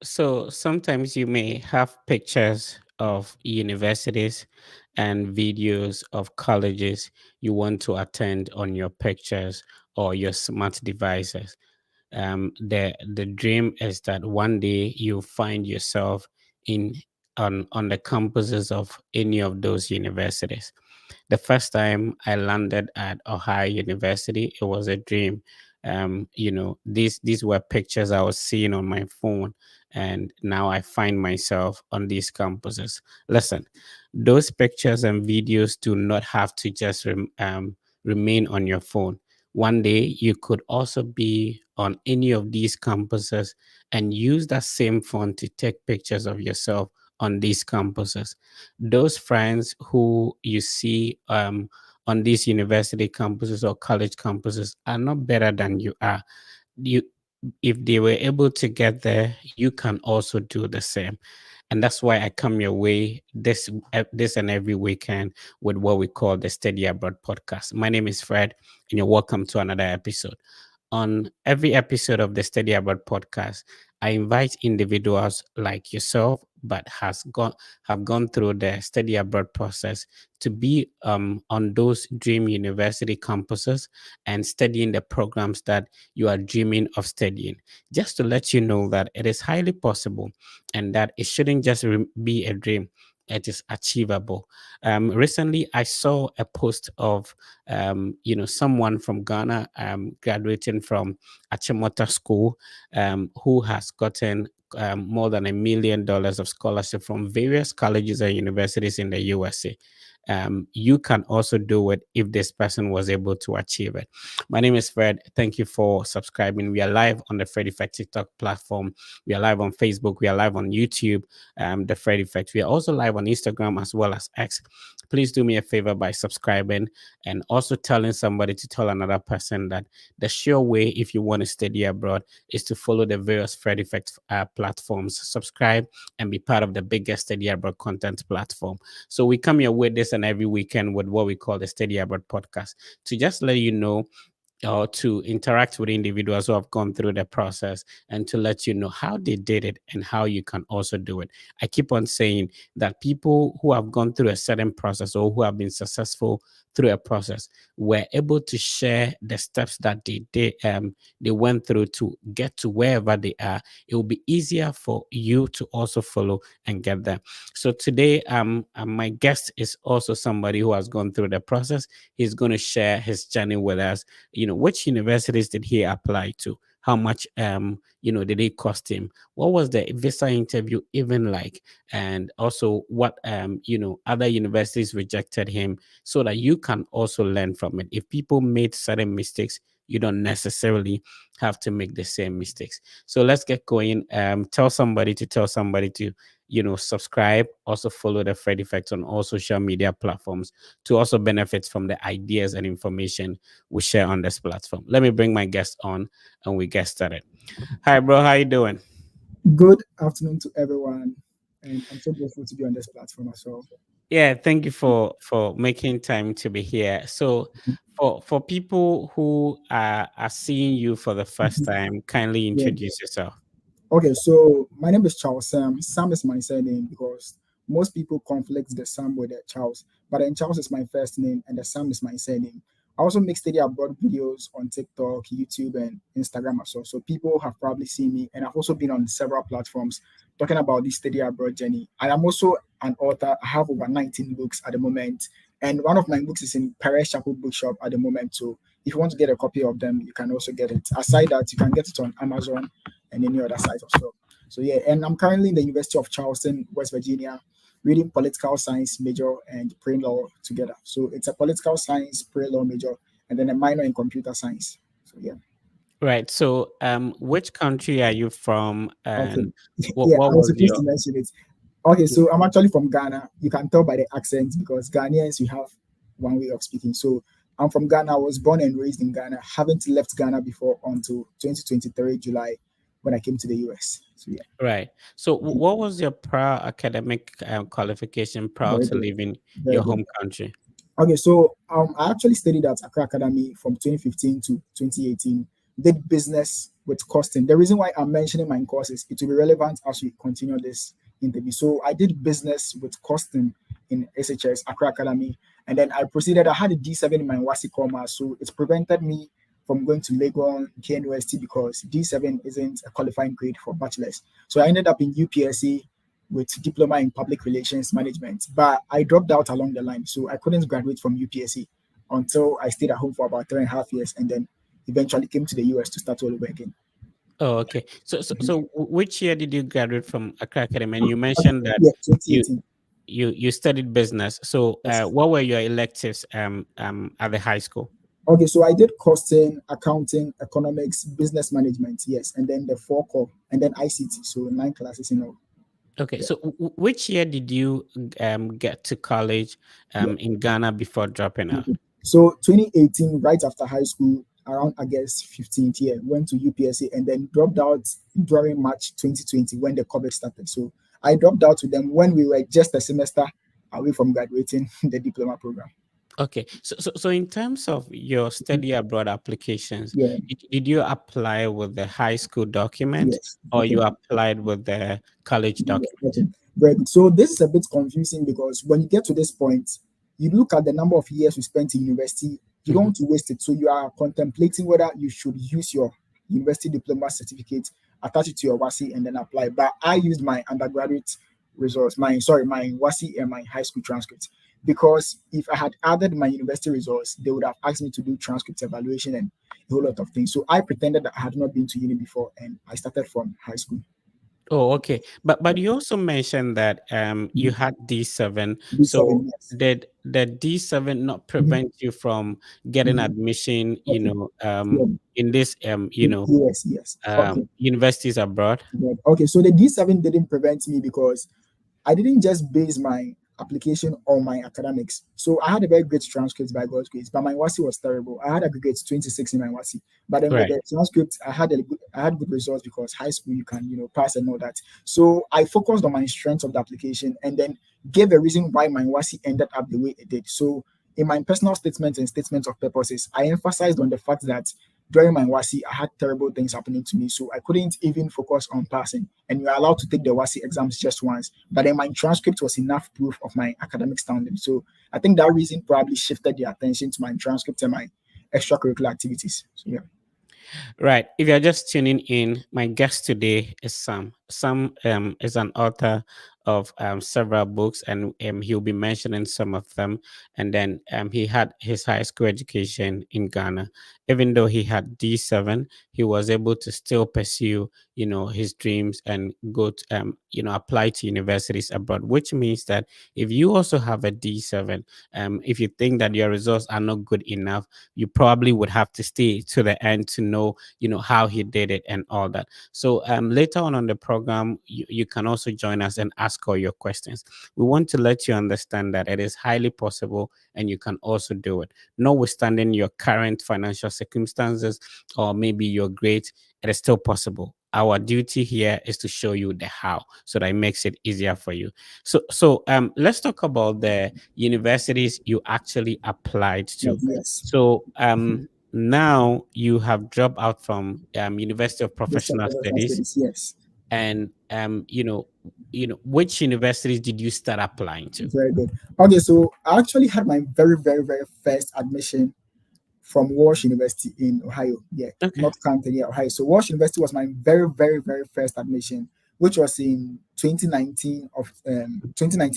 So sometimes you may have pictures of universities and videos of colleges you want to attend on your pictures or your smart devices. The dream is that one day you find yourself in on the campuses of any of those universities. The first time I landed at Ohio University, it was a dream. These were pictures I was seeing on my phone, and now I find myself on these campuses. Listen, those pictures and videos do not have to just remain on your phone. One day, you could also be on any of these campuses and use that same phone to take pictures of yourself on these campuses. Those friends who you see on these university campuses or college campuses are not better than you are. You, if they were able to get there, you can also do the same. And that's why I come your way this and every weekend with what we call the Steady Abroad podcast. My name is Fred, and you're welcome to another episode. On every episode of the Steady Abroad podcast, I invite individuals like yourself, but have gone through the Steady Abroad process to be on those dream university campuses and studying the programs that you are dreaming of studying. Just to let you know that it is highly possible and that it shouldn't just be a dream. It is achievable. Recently, I saw a post of someone from Ghana graduating from Achimota School, who has gotten more than $1 million of scholarship from various colleges and universities in the USA. You can also do it if this person was able to achieve it. My name is Fred. Thank you for subscribing. We are live on the Fred Effect TikTok platform. We are live on Facebook. We are live on YouTube, the Fred Effect. We are also live on Instagram as well as X. Please do me a favor by subscribing and also telling somebody to tell another person that the sure way, if you want to study abroad, is to follow the various Fred Effect platforms, subscribe, and be part of the biggest study abroad content platform. So we come here with this and every weekend with what we call the Study Abroad podcast to just let you know or to interact with individuals who have gone through the process and to let you know how they did it and how you can also do it. I keep on saying that people who have gone through a certain process or who have been successful through a process were able to share the steps that they went through to get to wherever they are. It will be easier for you to also follow and get there. So today, my guest is also somebody who has gone through the process. He's going to share his journey with us. Which universities did he apply to? How much did it cost him? What was the visa interview even like? And also what other universities rejected him, so that you can also learn from it. If people made certain mistakes, you don't necessarily have to make the same mistakes. So let's get going. Tell somebody to tell somebody to subscribe, also follow the Fred Effect on all social media platforms to also benefit from the ideas and information we share on this platform. Let me bring my guest on and we get started. Hi, bro. How you doing? Good afternoon to everyone, and I'm so grateful to be on this platform as well. Yeah, thank you for making time to be here. So, for people who are seeing you for the first time, kindly Yeah. introduce yourself. Okay, so my name is Charles Sam. Sam is my surname because most people conflict the Sam with the Charles, but then Charles is my first name and the Sam is my surname. I also make study abroad videos on TikTok, YouTube, and Instagram as well. So people have probably seen me, and I've also been on several platforms talking about this study abroad journey. I am also an author. I have over 19 books at the moment, and one of my books is in Paris Chapel Bookshop at the moment. So if you want to get a copy of them, you can also get it. Aside that, you can get it on Amazon and any other site as well. So yeah, and I'm currently in the University of Charleston, West Virginia, reading political science major and pre-law together. So it's a political science pre-law major and then a minor in computer science. So yeah. Right. So, which country are you from, Okay. and what Yeah, what I was was supposed your? to mention it. Okay, so I'm actually from Ghana. You can tell by the accent because Ghanaians we have one way of speaking. So I'm from Ghana. I was born and raised in Ghana. Haven't left Ghana before until 2023 July when I came to the US. So yeah. Right. So, what was your prior academic qualification prior Very to good. leaving Very your good. home country? Okay, so I actually studied at Accra Academy from 2015 to 2018. Did business with costing. The reason why I'm mentioning my courses, it will be relevant as we continue this interview. So I did business with costing in SHS Accra Academy, and then I proceeded. I had a D7 in my WASI commerce, so it prevented me from going to Legon KNUST because D7 isn't a qualifying grade for bachelors. So I ended up in UPSC with diploma in public relations management, but I dropped out along the line, so I couldn't graduate from UPSC until I stayed at home for about 3.5 years, and then eventually came to the US to start all over again. Oh, okay. So which year did you graduate from Accra Academy? And you mentioned that Yeah, you 2018. you studied business. So Yes. what were your electives at the high school? Okay, so I did costing, accounting, economics, business management, yes, and then the four core, and then ICT, so 9 classes in all. Okay, Yeah, so which year did you get to college yeah. in Ghana before dropping out? So 2018, right after high school, around August 15th year, went to UPSC and then dropped out during March 2020 when the COVID started. So I dropped out with them when we were just a semester away from graduating the diploma program. Okay, so in terms of your study abroad applications, Yeah, did you apply with the high school document yes. or Okay. you applied with the college document? Okay, very good. So this is a bit confusing because when you get to this point, you look at the number of years you spent in university, you don't Mhm. want to waste it. So you are contemplating whether you should use your university diploma certificate, attach it to your WASI, and then apply. But I used my undergraduate results, my WASI and my high school transcripts. Because if I had added my university results, they would have asked me to do transcript evaluation and a whole lot of things. So I pretended that I had not been to uni before and I started from high school. Oh, okay. But you also mentioned that you had D7. So B7, yes. did the D7 not Mhm, prevent you from getting mhm. admission, Okay. Yeah. in this Yes, yes. Okay. universities abroad? Good. Okay. So the D7 didn't prevent me because I didn't just base my application on my academics. So I had a very great transcript by God's grace, but my WASI was terrible. I had aggregates 26 in my WASI. But then with Right. the transcript, I had good results because high school you can, pass and all that. So I focused on my strengths of the application and then gave a reason why my WASI ended up the way it did. So in my personal statements and statements of purposes, I emphasized on the fact that during my WASI, I had terrible things happening to me. So I couldn't even focus on passing. And you're allowed to take the WASI exams just once. But then my transcript was enough proof of my academic standing. So I think that reason probably shifted the attention to my transcript and my extracurricular activities. So yeah. Right. If you're just tuning in, my guest today is Sam. Sam is an author of several books, and he'll be mentioning some of them. And then he had his high school education in Ghana. Even though he had D7, he was able to still pursue, his dreams and go to, apply to universities abroad. Which means that if you also have a D7, if you think that your results are not good enough, you probably would have to stay to the end to know how he did it and all that. So later on the program, you can also join us and ask all your questions. We want to let you understand that it is highly possible and you can also do it, notwithstanding your current financial circumstances or maybe your grades. It is still possible. Our duty here is to show you the how so that it makes it easier for you. So let's talk about the universities you actually applied Like, to. yes. So now you have dropped out from University of This Professional professional Studies, studies, yes. and which universities did you start applying to? Very good. Okay, so I actually had my very, very, very first admission from Walsh University in Ohio. Yeah, Okay. North Canton, yeah, Ohio. So Walsh University was my very, very, very first admission, which was in 2019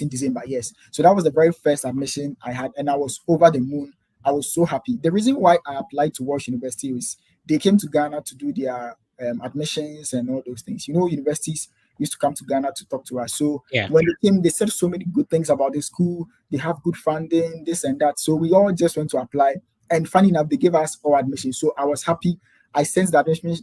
December. Yes. So that was the very first admission I had, and I was over the moon. I was so happy. The reason why I applied to Walsh University is they came to Ghana to do their admissions and all those things. Universities used to come to Ghana to talk to us. So Yeah. when they came, they said so many good things about the school. They have good funding, this and that. So we all just went to apply, and funny enough, they gave us all admission. So I was happy. I sent the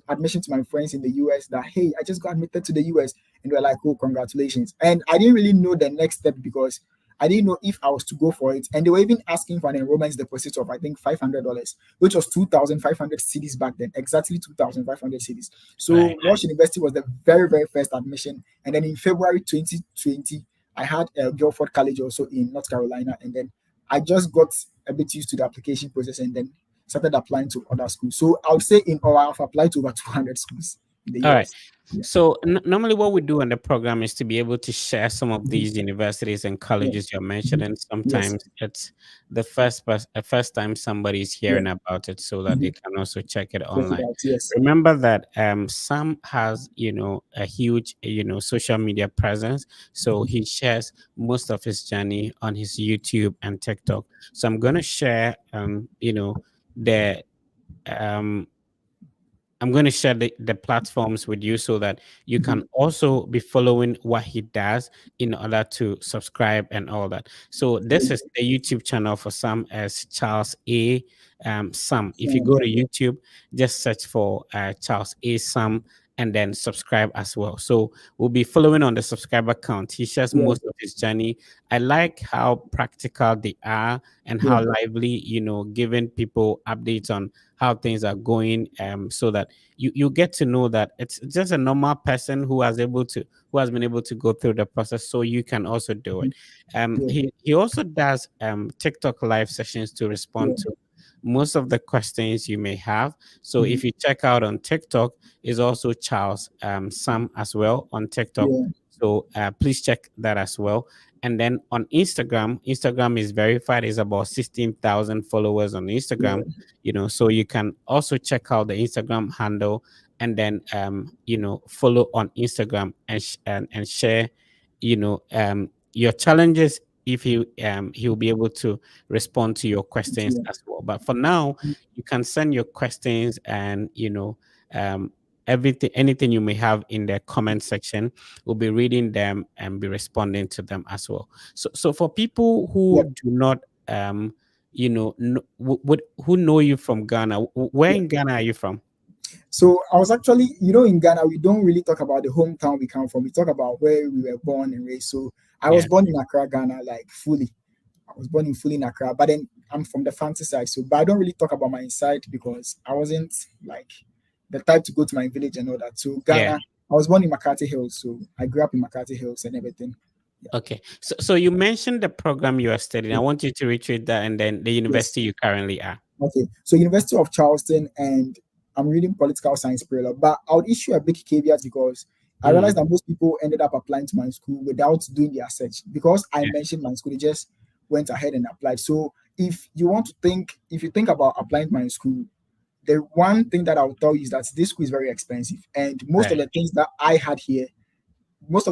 admission to my friends in the US that, hey, I just got admitted to the US. And they're like, oh, congratulations. And I didn't really know the next step because I didn't know if I was to go for it. And they were even asking for an enrollment deposit of, I think, $500, which was 2,500 cities back then, exactly 2,500 cities. So Right. Walsh University was the very, very first admission. And then in February 2020, I had Guilford College also in North Carolina. And then I just got a bit used to the application process and then started applying to other schools. So I would say in all, I've applied to over 200 schools in the All right. US. Yeah. So normally, what we do on the program is to be able to share some of Mhm. these universities and Yeah. colleges you're Mhm. mentioning. Yes. Sometimes it's the first time somebody's Yeah. hearing about it, so that they Mhm. can also check it Check it online. out. Yes. Remember that Sam has a huge social media presence, so Mhm. he shares most of his journey on his YouTube and TikTok. So I'm gonna share the um I'm going to share the platforms with you so that you Mhm. can also be following what he does in order to subscribe and all that. So this is the YouTube channel for Sam as Charles A. Sam. If you So, go yeah. to YouTube, just search for Charles A. Sam and then subscribe as well. So we'll be following on the subscriber count. He shares Yeah. most of his journey. I like how practical they are and Yeah. how lively, giving people updates on how things are going, so that you get to know that it's just a normal person who has been able to go through the process, so you can also do Mhm. it. Yeah. He also does TikTok live sessions to Yeah. respond to most of the questions you may have. So Mhm. if you check out on TikTok, is also Charles Sam as well on TikTok. Yeah. So please check that as well. And then on Instagram is verified. Is about 16,000 followers on Instagram. Yeah. So you can also check out the Instagram handle, and then follow on Instagram and share your challenges. If he'll be able to respond to your questions Yeah. as well. But for now, you can send your questions, and um everything anything you may have in the comment section. We'll be reading them and be responding to them as well. So for people Yeah. who do not who know you from Ghana, where Yeah. in Ghana are you from? So I was actually, in Ghana, we don't really talk about the hometown we come from. We talk about where we were born and raised. So I was Yeah. born in Accra, Ghana, like fully. I was born in fully in Accra, but then I'm from the fancy side. So, but I don't really talk about my side because I wasn't like the type to go to my village and all that. So Yeah. Ghana, I was born in Makati Hills. So I grew up in Makati Hills and everything. Yeah. Okay. So you mentioned the program you are studying. I Yeah. want you to retrieve that, and then the Yes. university you currently are. Okay, so University of Charleston, and I'm reading political science parallel, but I would issue a big caveat because I realized Mm, that most people ended up applying to my school without doing their search. Because I yeah. mentioned my school, they just went ahead and applied. So if you think about applying to my school, the one thing that I'll tell you is that this school is very expensive, and Right. most of the things that I had here, I was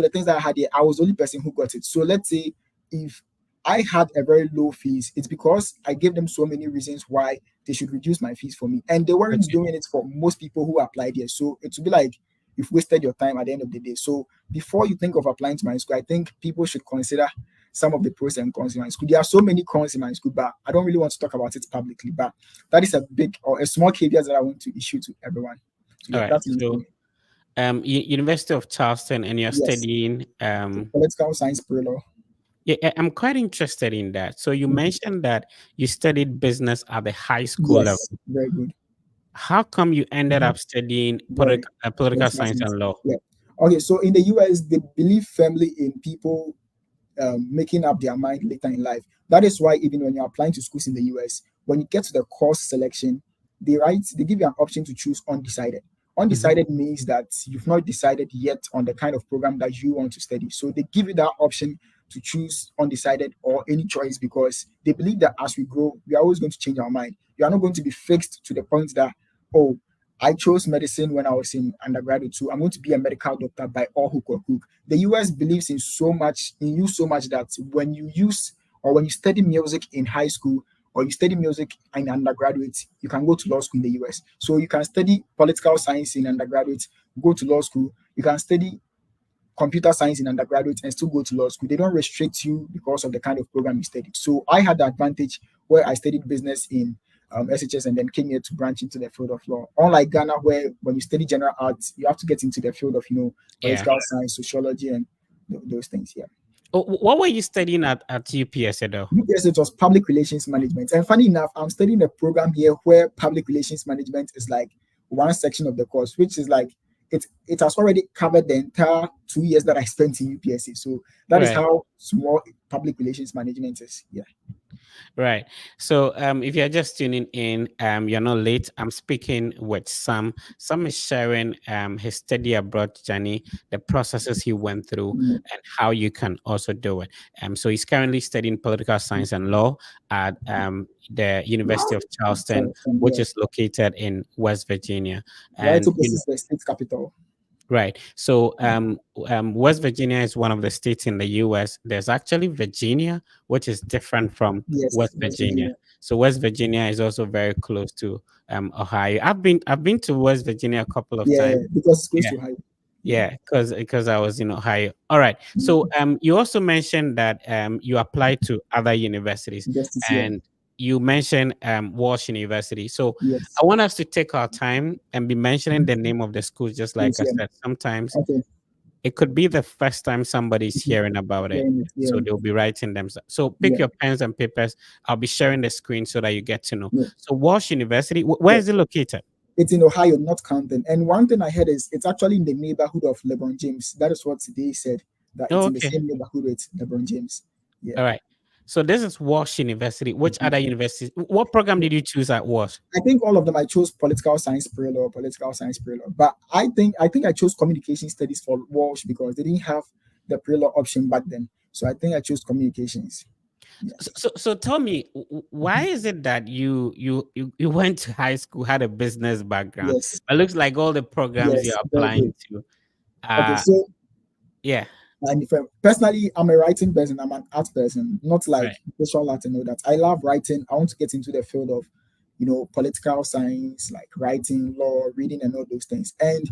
the only person who got it. So let's say if I had a very low fees, it's because I gave them so many reasons why they should reduce my fees for me. And they weren't Okay. doing it for most people who applied here. So it would be like you've wasted your time at the end of the day. So before you think of applying to my school, I think people should consider some of the pros and cons in my school. There are so many cons in my school, but I don't really want to talk about it publicly. But that is a big or a small caveat that I want to issue to everyone. So All yeah, right. that's me. So University of Charleston, and you're Yes. studying Political science parallel. yeah, I'm quite interested in that. So you Mhm. mentioned that you studied business at the high school level. Yes, very good. How come you ended Mhm. up studying Very political political science science. and law? Yeah. Okay, so in the US, they believe firmly in people making up their mind later in life. That is why even when you're applying to schools in the US, when you get to the course selection, they give you an option to choose undecided. Mhm. Undecided means that you've not decided yet on the kind of program that you want to study. So they give you that option to choose undecided or any choice because they believe that as we grow, we are always going to change our mind. You are not going to be fixed to the point that, oh, I chose medicine when I was in undergraduate, so I'm going to be a medical doctor by all hook or crook. The US believes in you so much that when you study music in high school or you study music in undergraduate, you can go to law school in the US. So you can study political science in undergraduate, go to law school. You can study computer science in undergraduate and still go to law school. They don't restrict you because of the kind of program you studied. So I had the advantage where I studied business in SHS and then came here to branch into the field of law. Unlike Ghana, where when you study general arts, you have to get into the field of Yeah. political science, sociology, and those things. Yeah. Oh, what were you studying at UPS though? UPS it was public relations management, and funny enough, I'm studying a program here where public relations management is like one section of the course, which is like it has already covered the entire 2 years that I spent in UPSA. So that is Right. how small public relations management is. Yeah. Right. So, if you're just tuning in, you're not late. I'm speaking with Sam. Sam is sharing his study abroad journey, the processes he went through, Mm. and how you can also do it. So he's currently studying political science and law at the University of Charleston, So, which yeah. is located in West Virginia. Right. And So this is the state capital. right. So, West Virginia is one of the states in the U.S. There's actually Virginia, which is different from Yes, West West Virginia. Virginia. So, West Virginia is also very close to Ohio. I've been to West Virginia a couple of Yeah, times. because it's close Yeah, to Ohio. Yeah. yeah, because I was in Ohio. All right. So, you also mentioned that you applied to other universities, Justice, yeah. and you mentioned Walsh University. So, Yes. I want us to take our time and be mentioning the name of the schools, just like Schools, I yeah. said. Sometimes Okay. it could be the first time somebody's hearing about it. Hearing it. Yeah. So they'll be writing them. So pick Yeah. your pens and papers. I'll be sharing the screen so that you get to know. Yeah. So Walsh University, where Yeah. is it located? It's in Ohio, not Compton. And one thing I heard is it's actually in the neighborhood of LeBron James. That is what they said, that Oh, it's in the okay. same neighborhood with LeBron James. Yeah. All right. So this is Walsh University. Which other universities? What program did you choose at Walsh? I think all of them I chose political science pre-law, political science pre-law. But I think I chose communication studies for Walsh because they didn't have the pre-law option back then. So I think I chose communications. So, Yes. so tell me, why is it that you went to high school, had a business background? Yes. It looks like all the programs you're Yes. Very applying good. to. Okay. Uh So yeah, and if personally, I'm a writing person. I'm an art person, not like right. visual art and all that. I love writing. I want to get into the field of, political science, like writing, law, reading, and all those things. And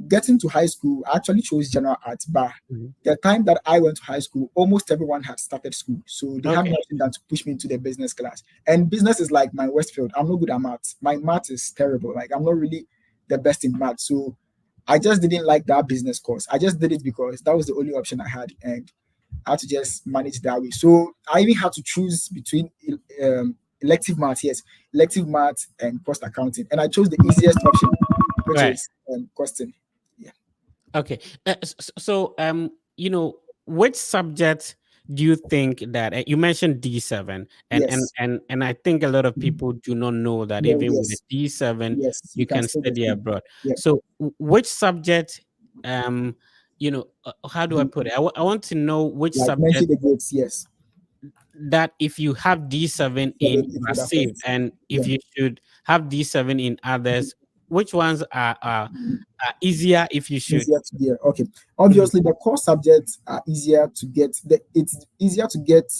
getting to high school, I actually chose general arts. But Mhm. the time that I went to high school, almost everyone had started school, so they had Okay. nothing than to push me into the business class. And business is like my worst field. I'm not good at maths. My math is terrible. Like I'm not really the best in math. So I just didn't like that business course. I just did it because that was the only option I had, and I had to just manage that way. So I even had to choose between elective math, yes, elective math and cost accounting, and I chose the easiest option, which Right. is costing. Yeah. Okay. So, which subject do you think that you mentioned D7, and Yes. and and I think a lot of people do not know that No. even with the Yes. D7 Yes. You you can can still get study in. abroad. Yeah. So, which subject, how do I Mhm. put it? I want to know which Like subject mention the grades. Yes. that if you have D7 in, Seven, you it are would safe, affect. and if Yeah. you should have D7 in others, which ones are easier if you should? Easier to get. Okay. Mhm. Obviously, the core subjects are easier to get. It's easier to get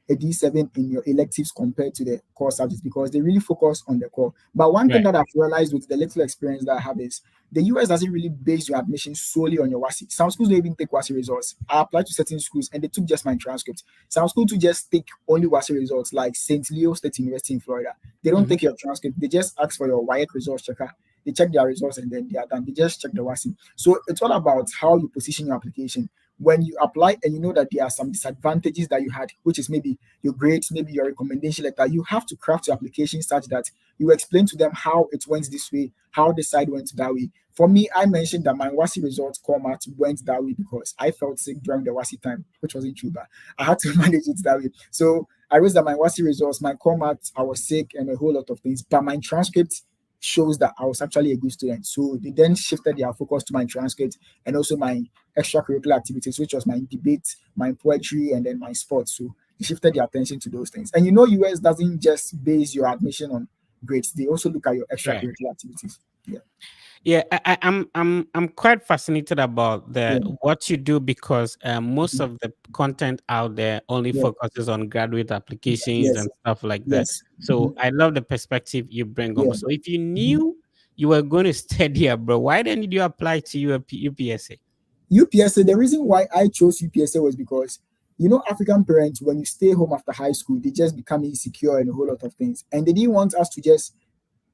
a D7 in your electives compared to the core subjects because they really focus on the core. But one thing Right. that I've realized with the little experience that I have is the US doesn't really base your admission solely on your WASI. Some schools don't even take WASI results. I applied to certain schools and they took just my transcript. Some schools to just take only WASI results, like St. Leo State University in Florida. They don't Mhm. take your transcript. They just ask for your WIAC results checker. They check their results and then they are done. They just check the WASI. So it's all about how you position your application. When you apply and you know that there are some disadvantages that you had, which is maybe your grades, maybe your recommendation letter, you have to craft your application such that you explain to them how it went this way, how the side went that way. For me, I mentioned that my WASI results format went that way because I felt sick during the WASI time, which wasn't true, but I had to manage it that way. So I raised that my WASI results, my format, I was sick and a whole lot of things, but my transcript shows that I was actually a good student. So they then shifted their focus to my transcript and also my extracurricular activities, which was my debate, my poetry, and then my sports. So they shifted their attention to those things. And US doesn't just base your admission on grades; they also look at your Right. extracurricular activities. Yeah, Yeah, I'm quite fascinated about the yeah, what you do because most of the content out there only yeah. focuses on graduate applications Yes, and stuff like that. yes, So I love the perspective you bring on. yeah. So if you Mhm. knew you were going to study abroad, why didn't you apply to UPSA? UPSA. The reason why I chose UPSA was because African parents, when you stay home after high school, they just become insecure and a whole lot of things, and they didn't want us to just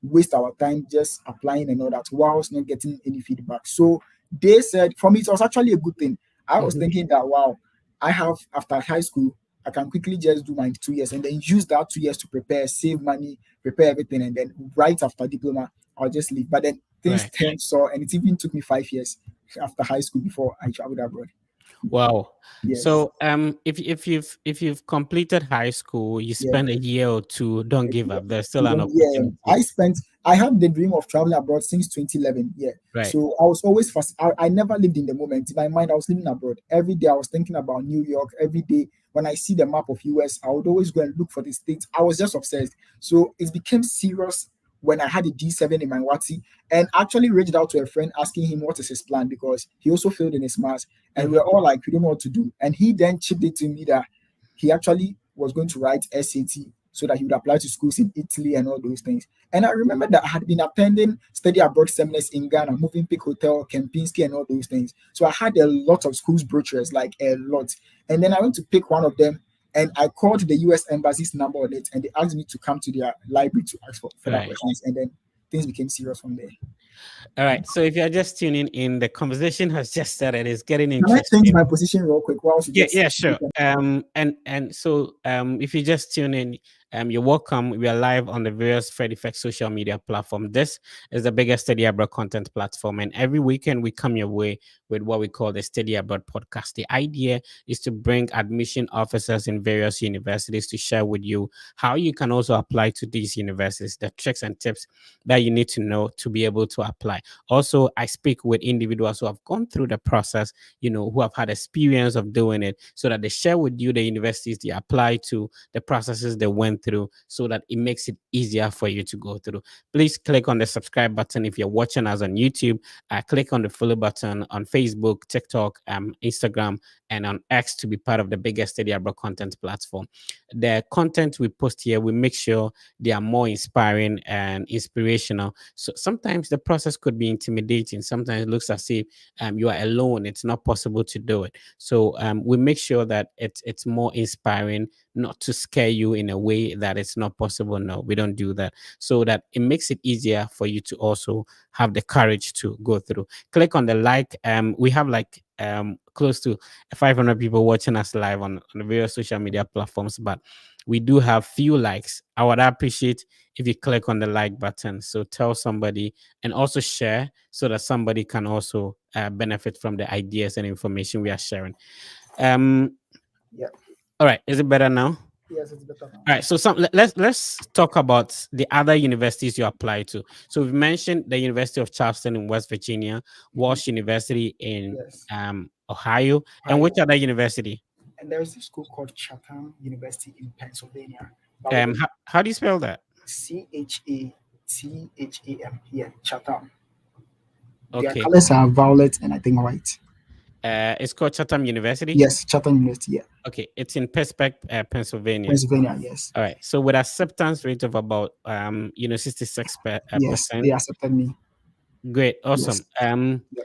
waste our time just applying and all that whilst not getting any feedback. So they said, for me, it was actually a good thing. I was Mhm. thinking that, wow, I have, after high school, I can quickly just do my 2 years and then use that 2 years to prepare, save money, prepare everything. And then right after diploma, I'll just leave. But then things Right. turned so, and it even took me 5 years. after high school before I traveled abroad. Wow. Yes, So if you've completed high school, you yeah. spend a year or two, don't give up. There's still You an don't, yeah. opportunity. I had the dream of traveling abroad since 2011. Yeah. Right. So I was always fast. I never lived in the moment. In my mind, I was living abroad. Every day I was thinking about New York. Every day when I see the map of US, I would always go and look for the states. I was just obsessed. So it became serious when I had a D7 in my Wati and actually reached out to a friend asking him what is his plan because he also failed in his maths. And we Mhm. were all like, we don't know what to do. And he then chipped it to me that he actually was going to write SAT so that he would apply to schools in Italy and all those things. And I remember that I had been attending study abroad seminars in Ghana, Moving Peak Hotel, Kempinski, and all those things. So I had a lot of schools brochures, like a lot. And then I went to pick one of them and I called the US Embassy's number on it and they asked me to come to their library to ask for that Right. questions. And then things became serious from there. All right. So if you're just tuning in, the conversation has just started. It's getting Can I change interesting. my position real quick whilst you Yeah, just yeah, sure. And so if you just tune in, you're welcome. We are live on the various Fred Effect social media platform. This is the biggest Study Abroad content platform, and every weekend we come your way with what we call the Study Abroad podcast. The idea is to bring admission officers in various universities to share with you how you can also apply to these universities, the tricks and tips that you need to know to be able to apply. Also, I speak with individuals who have gone through the process, who have had experience of doing it, so that they share with you the universities they apply to, the processes they went through, so that it makes it easier for you to go through. Please click on the subscribe button if you're watching us on YouTube. Click on the follow button on Facebook, TikTok, Instagram, and on X to be part of the biggest Study Abroad content platform. The content we post here, we make sure they are more inspiring and inspirational. So sometimes the process could be intimidating. Sometimes it looks as if you are alone. It's not possible to do it. So we make sure that it's more inspiring, not to scare you in a way that it's not possible. No, we don't do that. So that it makes it easier for you to also have the courage to go through. Click on the like. We have like close to 500 people watching us live on the various social media platforms, but we do have few likes. I would appreciate if you click on the like button. So tell somebody and also share so that somebody can also benefit from the ideas and information we are sharing. Um, Yeah. all right, is it better now? Yes, it's better now. All right, so let's talk about the other universities you apply to. So we've mentioned the University of Charleston in West Virginia, Mhm. Walsh University in Yes. Ohio, and which Ohio. other university? And there is a school called Chatham University in Pennsylvania. But with a How do you spell that? Chatham. Yeah, Chatham. Their Okay, colors are violet and I think white. it's called Chatham University. Yes, Chatham University. Yeah, Okay, it's in Pittsburgh, Pennsylvania. Pennsylvania. Yes, All right, so with acceptance rate of about 66 yes, they percent. accepted me. Great, Yes, awesome. yeah.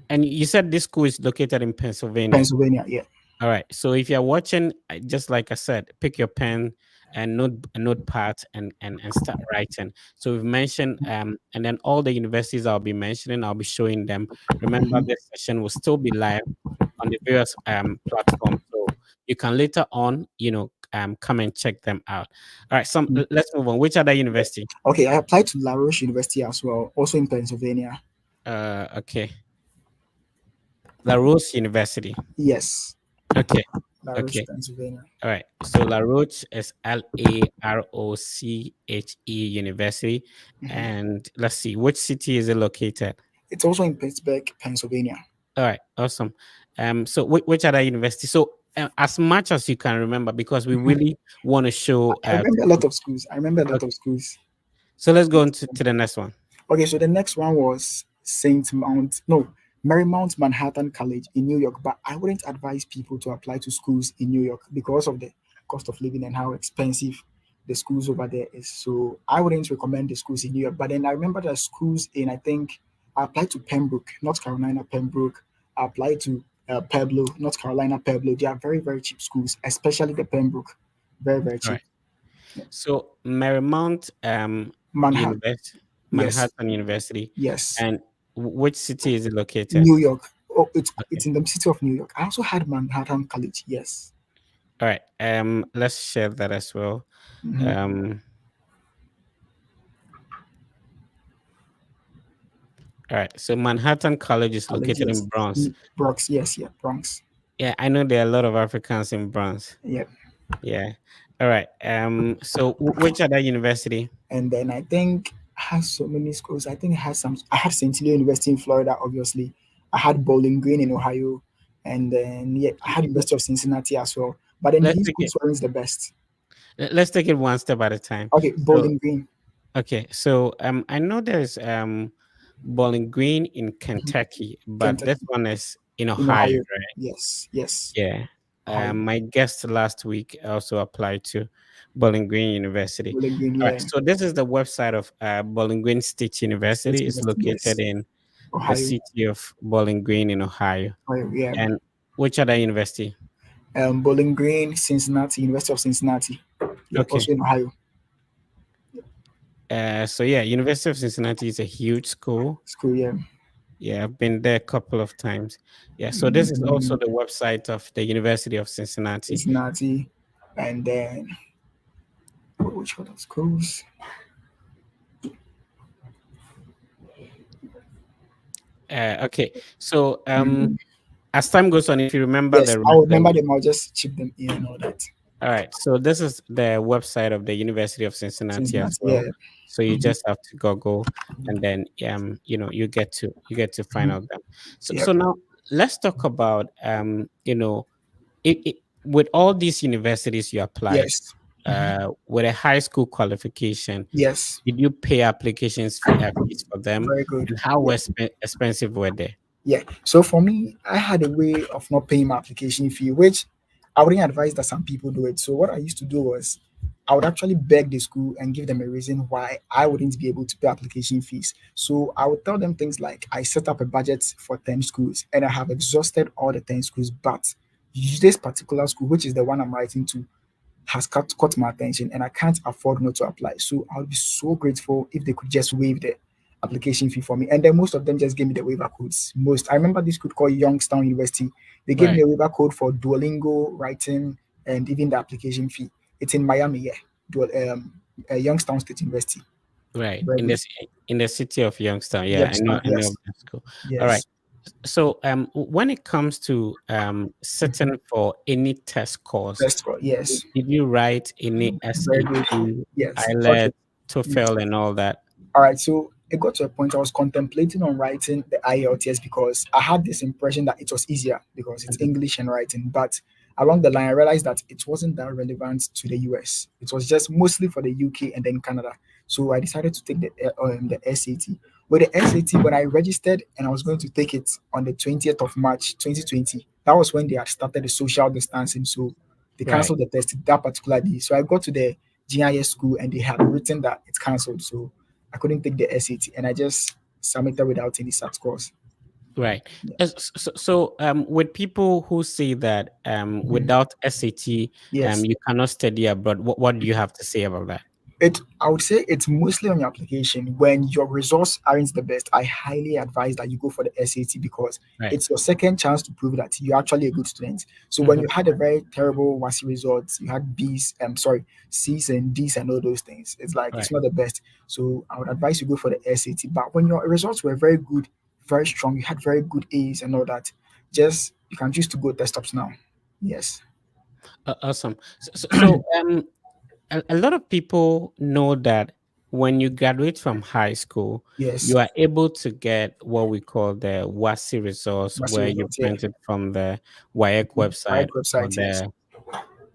And you said this school is located in Pennsylvania. Pennsylvania. Yeah. All right. So if you're watching, just like I said, pick your pen and notepad and start writing. So we've mentioned and then all the universities I'll be mentioning, I'll be showing them. Remember, Mhm. this session will still be live on the various platforms. So you can later on, come and check them out. All right. Let's move on. Which other university? Okay, I applied to La Roche University as well, also in Pennsylvania. Okay. La Rose University. Yes, Okay. La Roche, Okay. Pennsylvania. All right. So La Roche is LAROCHE University. Mhm. And let's see, which city is it located? It's also in Pittsburgh, Pennsylvania. All right. Awesome. So which other university? So as much as you can remember, because we Mhm. really want to show. I remember a lot of schools. I remember a lot Okay. of schools. So let's go on to the next one. Okay, so the next one was Marymount Manhattan College in New York. But I wouldn't advise people to apply to schools in New York because of the cost of living and how expensive the schools over there is. So I wouldn't recommend the schools in New York. But then I remember the schools I think, I applied to Pembroke, North Carolina, Pembroke. I applied to Pueblo, North Carolina, Pueblo. They are very, very cheap schools, especially the Pembroke. Very, very All cheap. right. So Marymount Manhattan, University, yes, Manhattan University, yes. and which city is it located? New York. Oh, it's Okay. in the city of New York. I also had Manhattan College. Yes. All right. Let's share that as well. Mhm. Um, All right. So Manhattan College is College, located in yes. Bronx. Bronx, yes, yeah, Bronx. Yeah, I know there are a lot of Africans in Bronx. Yeah. Yeah. All right. So which other university? And then I think I had so many schools. I think I had St. Leo University in Florida, obviously. I had Bowling Green in Ohio. And then yeah, I had University of Cincinnati as well. But then Let's these take it. schools weren't the best. Let's take it one step at a time. Okay, So Bowling Green, okay. So I know there's Bowling Green in Kentucky, but this Kentucky, one is in in Ohio, Ohio. right? Yes, yes, Yeah. Ohio. My guest last week also applied to Bowling Green University. Bowling Green, All yeah. right. So this is the website of Bowling Green State State University. It's University, located yes. in the Ohio, city of Bowling Green in Ohio. Ohio, yeah. And which other university? Bowling Green, Cincinnati, University of Cincinnati. Yeah, Okay. also in Ohio. So yeah, University of Cincinnati is a huge school. School, yeah. Yeah, I've been there a couple of times. Yeah, so this is also Mm, the website of the University of Cincinnati. Cincinnati, and then which other schools? Okay, so Mhm. as time goes on, if you remember Yes, the I will remember the them. I'll just chip them in and all that. all right, so this is the website of the University of Cincinnati as Cincinnati, yeah. well. So you Mhm, just have to Google, and then you get to find mhm. out them. So Yep. so now let's talk about with all these universities you applied Yes. Mhm. with a high school qualification. Yes. Did you pay fees for them, Very good. and how Yeah. expensive were they? Yeah. So for me, I had a way of not paying my application fee, which I wouldn't advise that some people do it. So what I used to do was I would actually beg the school and give them a reason why I wouldn't be able to pay application fees. So I would tell them things like I set up a budget for 10 schools and I have exhausted all the 10 schools, but this particular school, which is the one I'm writing to, has caught my attention and I can't afford not to apply. So I would be so grateful if they could just waive the application fee for me. And then most of them just gave me the waiver codes. Most I remember this code called Youngstown University. They gave me Right, a waiver code for Duolingo, writing, and even the application fee. It's in Miami, yeah. Youngstown State University. right. Very good. In the city of Youngstown. Yeah, Youngstown, I know of yes. that school. All right. Yes. So when it comes to Mhm. sitting for any test course, Best score, yes. did you write any Very good. SAT, Yes. Okay. IELTS, TOEFL, and all that? All right, so it got to a point I was contemplating on writing the IELTS because I had this impression that it was easier because it's Mhm. English and writing. But along the line, I realized that it wasn't that relevant to the US. It was just mostly for the UK and then Canada. So I decided to take the SAT. With the SAT, when I registered and I was going to take it on the 20th of March 2020, that was when they had started the social distancing. So they Right, canceled the test that particular day. So I got to the GIS school and they had written that it's cancelled. So I couldn't take the SAT and I just submitted without any SAT scores. right. Yeah. With people who say that Mhm. without SAT, Yes. you cannot study abroad, what do you have to say about that? I would say it's mostly on your application. When your results aren't the best, I highly advise that you go for the SAT because Right. it's your second chance to prove that you're actually a good student. So when Hmm. you had a very terrible WASI results, you had B's, C's and D's and all those things. It's like Right. it's not the best. So I would advise you go for the SAT. But when your results were very good, very strong, you had very good A's and all that, just you can choose to go test ups now. Yes. Awesome. A lot of people know that when you graduate from high school, Yes. you are able to get what we call the WASI results, WASI where you results, yeah. print it from the WAEC Right website or website, yes. the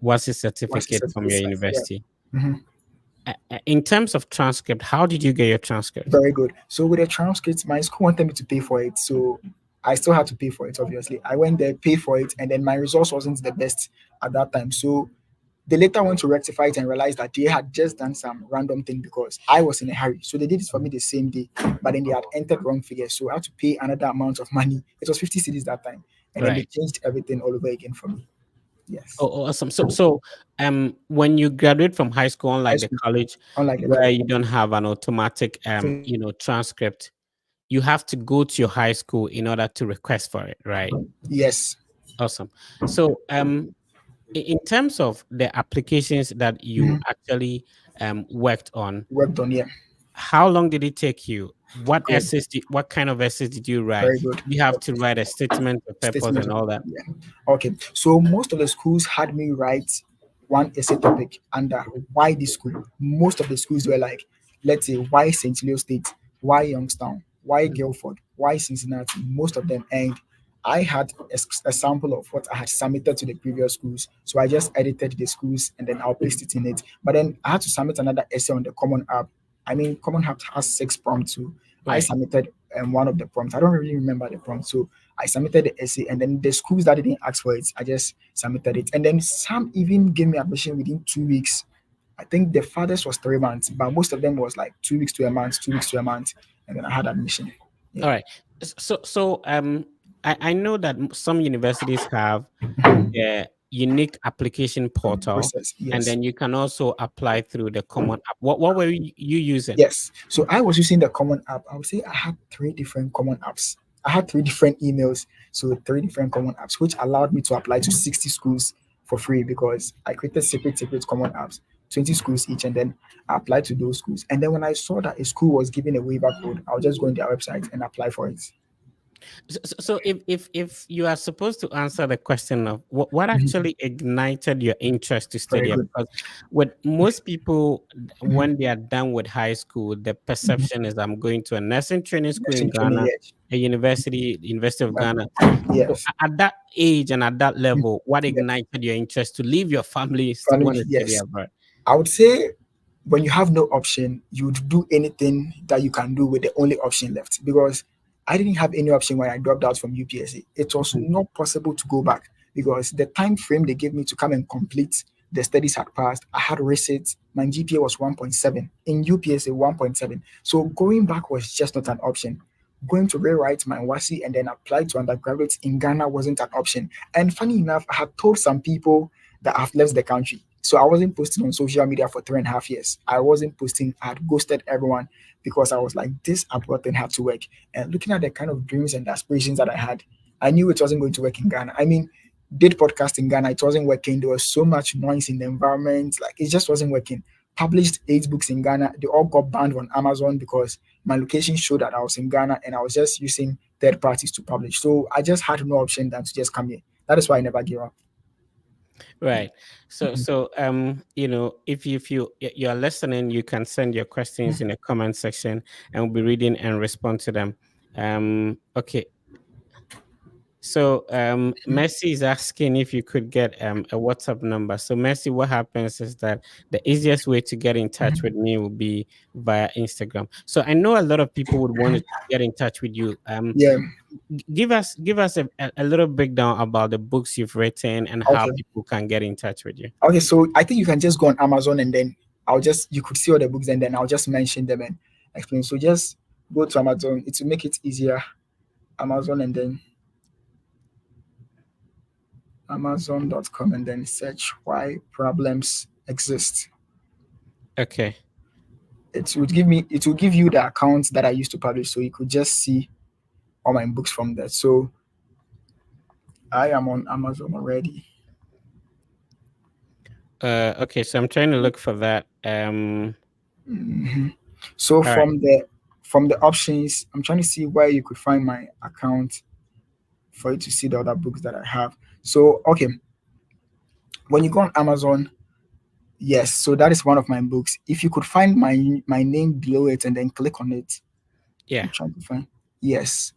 WASI WASI certificate from certificate your site, yeah. university. Mhm. In terms of transcript, how did you get your transcript? Very good. So with the transcripts, my school wanted me to pay for it. So I still had to pay for it, obviously. I went there, pay for it, and then my results wasn't the best at that time. So they later went to rectify it and realized that they had just done some random thing because I was in a hurry. So they did it for me the same day, but then they had entered wrong figures. So I had to pay another amount of money. It was 50 cities that time. And then they Right. changed everything all over again for me. Yes. Awesome. When you graduate from high school, High unlike the school, college, unlike the where college. you don't have an automatic, So transcript, you have to go to your high school in order to request for it, right? yes. Awesome. So, in terms of the applications that you Mhm. actually worked on, Worked on, yeah. how long did it take you? Okay, What kind of essays did you write? very good. You have to Okay. write a statement of purpose Statement and of, all that. yeah. Okay. So most of the schools had me write one essay topic under why this school. Most of the schools were like, let's say, why St. Leo State, why Youngstown, why Guilford, why Cincinnati. Most of them, and I had a sample of what I had submitted to the previous schools. So I just edited the schools and then I'll paste it in it. But then I had to submit another essay on the Common App. I mean, Common App has 6 prompts too. I Right. submitted one of the prompts. I don't really remember the prompt. So I submitted the essay, and then the schools that didn't ask for it, I just submitted it. And then some even gave me admission within 2 weeks. I think the farthest was 3 months, but most of them was like 2 weeks to a month, 2 weeks to a month, and then I had admission. Yeah. All right. I know that some universities have the unique application portal, Process. and Yes. then you can also apply through the common app. What were you using? Yes. So I was using the common app. I would say I had 3 different common apps. I had 3 different emails. So 3 different common apps, which allowed me to apply to 60 schools for free because I created separate common apps, 20 schools each, and then I applied to those schools. And then when I saw that a school was giving a waiver code, I'll just go on their website and apply for it. So if you are supposed to answer the question of what Mhm. actually ignited your interest to Very study it, good. because with most people, Mhm. when they are done with high school, the Mhm. perception is I'm going to a nursing training school in Nursing training, Ghana, yes. a university, University of But Ghana. So yes. at that age and at that Mhm. level, what Yeah. ignited your interest to leave your family to Family, want to study yes. abroad? I would say when you have no option, you would do anything that you can do with the only option left. Because I didn't have any option when I dropped out from UPSC. It was Mhm. not possible to go back because the time frame they gave me to come and complete the studies had passed. I had receipts. My GPA was 1.7 in UPSC 1.7. So going back was just not an option. Going to rewrite my WASI and then apply to undergraduates in Ghana wasn't an option. And funny enough, I had told some people that I've left the country. So I wasn't posting on social media for 3.5 years. I wasn't posting. I had ghosted everyone because I was like, this abroad thing had to work. And looking at the kind of dreams and aspirations that I had, I knew it wasn't going to work in Ghana. I mean, did podcast in Ghana, it wasn't working. There was so much noise in the environment, like it just wasn't working. Published 8 books in Ghana, they all got banned on Amazon because my location showed that I was in Ghana and I was just using third parties to publish. So I just had no option than to just come here. That is why I never gave up. Right. Mhm. If you're listening, you can send your questions in the comment section and we'll be reading and respond to them. Okay. So Messi is asking if you could get a WhatsApp number. So Messi, what happens is that the easiest way to get in touch with me will be via Instagram. So I know a lot of people would want to get in touch with you. Yeah. Give us a little breakdown about the books you've written and how Okay. people can get in touch with you. Okay, so I think you can just go on Amazon and then you could see all the books and then I'll just mention them and explain. So just go to Amazon. It will make it easier. Amazon and then Amazon.com and then search why problems exist. Okay. It will give you the accounts that I used to publish. So you could just see all my books from there. So I am on Amazon already. Okay, so I'm trying to look for that. Mhm. So All right. from the options, I'm trying to see where you could find my account for you to see the other books that I have. So okay, when you go on Amazon, yes, so that is one of my books. If you could find my name below it and then click on it, Yeah. I'm trying to find. Yes,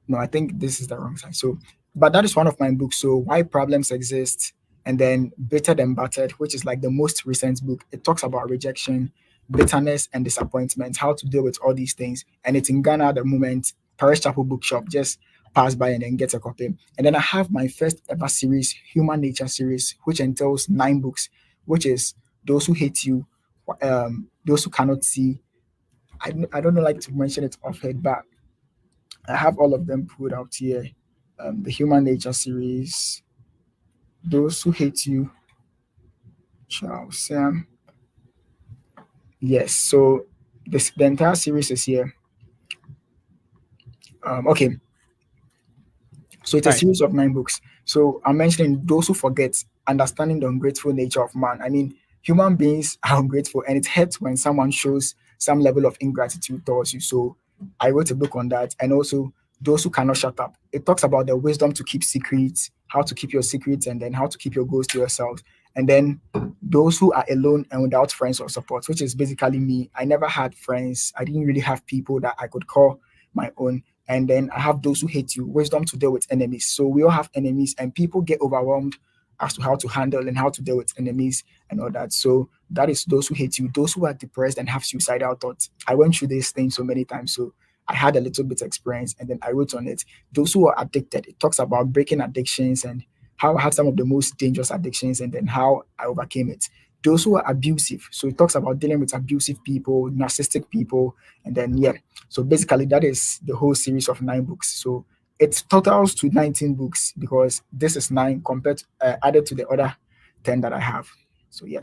no, I think this is the wrong side. So, but that is one of my books. So, Why Problems Exist, and then Bitter Than Battered, which is like the most recent book. It talks about rejection, bitterness, and disappointment, how to deal with all these things. And it's in Ghana at the moment. Paris Chapel Bookshop. Just pass by and then get a copy. And then I have my first ever series, Human Nature series, which entails 9 books, which is Those Who Hate You, Those Who Cannot See. I don't know like to mention it off head, but I have all of them put out here. The Human Nature series, Those Who Hate You, Charles Sam. Yes, so the entire series is here. Okay, so it's All a right. series of 9 books. So I'm mentioning Those Who Forget, Understanding the Ungrateful Nature of Man. I mean, human beings are ungrateful, and it hurts when someone shows some level of ingratitude towards you. So I wrote a book on that. And also those who cannot shut up. It talks about the wisdom to keep secrets, how to keep your secrets, and then how to keep your goals to yourself. And then those who are alone and without friends or support, which is basically me. I never had friends. I didn't really have people that I could call my own. And then I have those who hate you, wisdom to deal with enemies. So we all have enemies, and people get overwhelmed as to how to handle and how to deal with enemies and all that. So that is those who hate you, those who are depressed and have suicidal thoughts. I went through this thing so many times. So I had a little bit experience and then I wrote on it. Those who are addicted, it talks about breaking addictions and how I had some of the most dangerous addictions and then how I overcame it. Those who are abusive, so it talks about dealing with abusive people, narcissistic people, and then yeah. So basically, that is the whole series of 9 books. So it totals to 19 books because this is 9 compared added to the other 10 that I have. So yeah.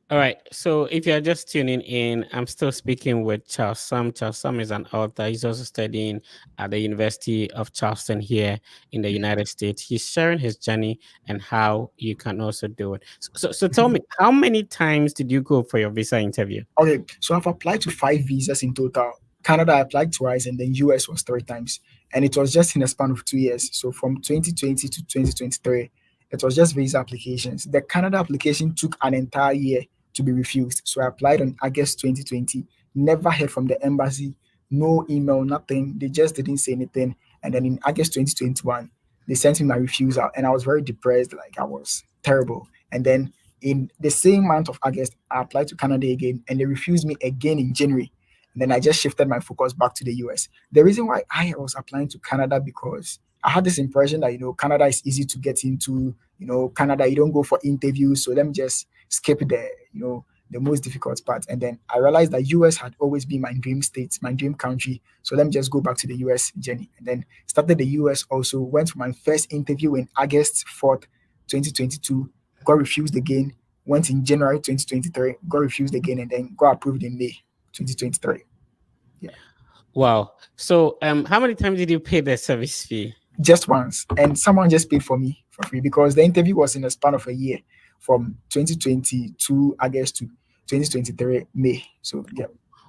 All right. So if you're just tuning in, I'm still speaking with Charles Sam. Charles Sam is an author. He's also studying at the University of Charleston here in the United States. He's sharing his journey and how you can also do it. So tell me, how many times did you go for your visa interview? Okay, so I've applied to 5 visas in total. Canada I applied twice, and then US was 3 times, and it was just in a span of 2 years. So from 2020 to 2023, it was just visa applications. The Canada application took an entire year to be refused. So I applied on August 2020. Never heard from the embassy, no email, nothing. They just didn't say anything. And then in August 2021, they sent me my refusal, and I was very depressed. Like I was terrible. And then in the same month of August, I applied to Canada again and they refused me again in January. And then I just shifted my focus back to the US. The reason why I was applying to Canada because I had this impression that Canada is easy to get into. Canada you don't go for interviews, so let me just skip the most difficult part. And then I realized that US had always been my dream state, my dream country. So let me just go back to the US journey. And then started the US also, went for my first interview in August 4th, 2022, got refused again, went in January 2023, got refused again, and then got approved in May 2023. Yeah. Wow. So how many times did you pay the service fee? Just once. And someone just paid for me for free because the interview was in a span of a year from 2022 August to 2023 May. So yeah.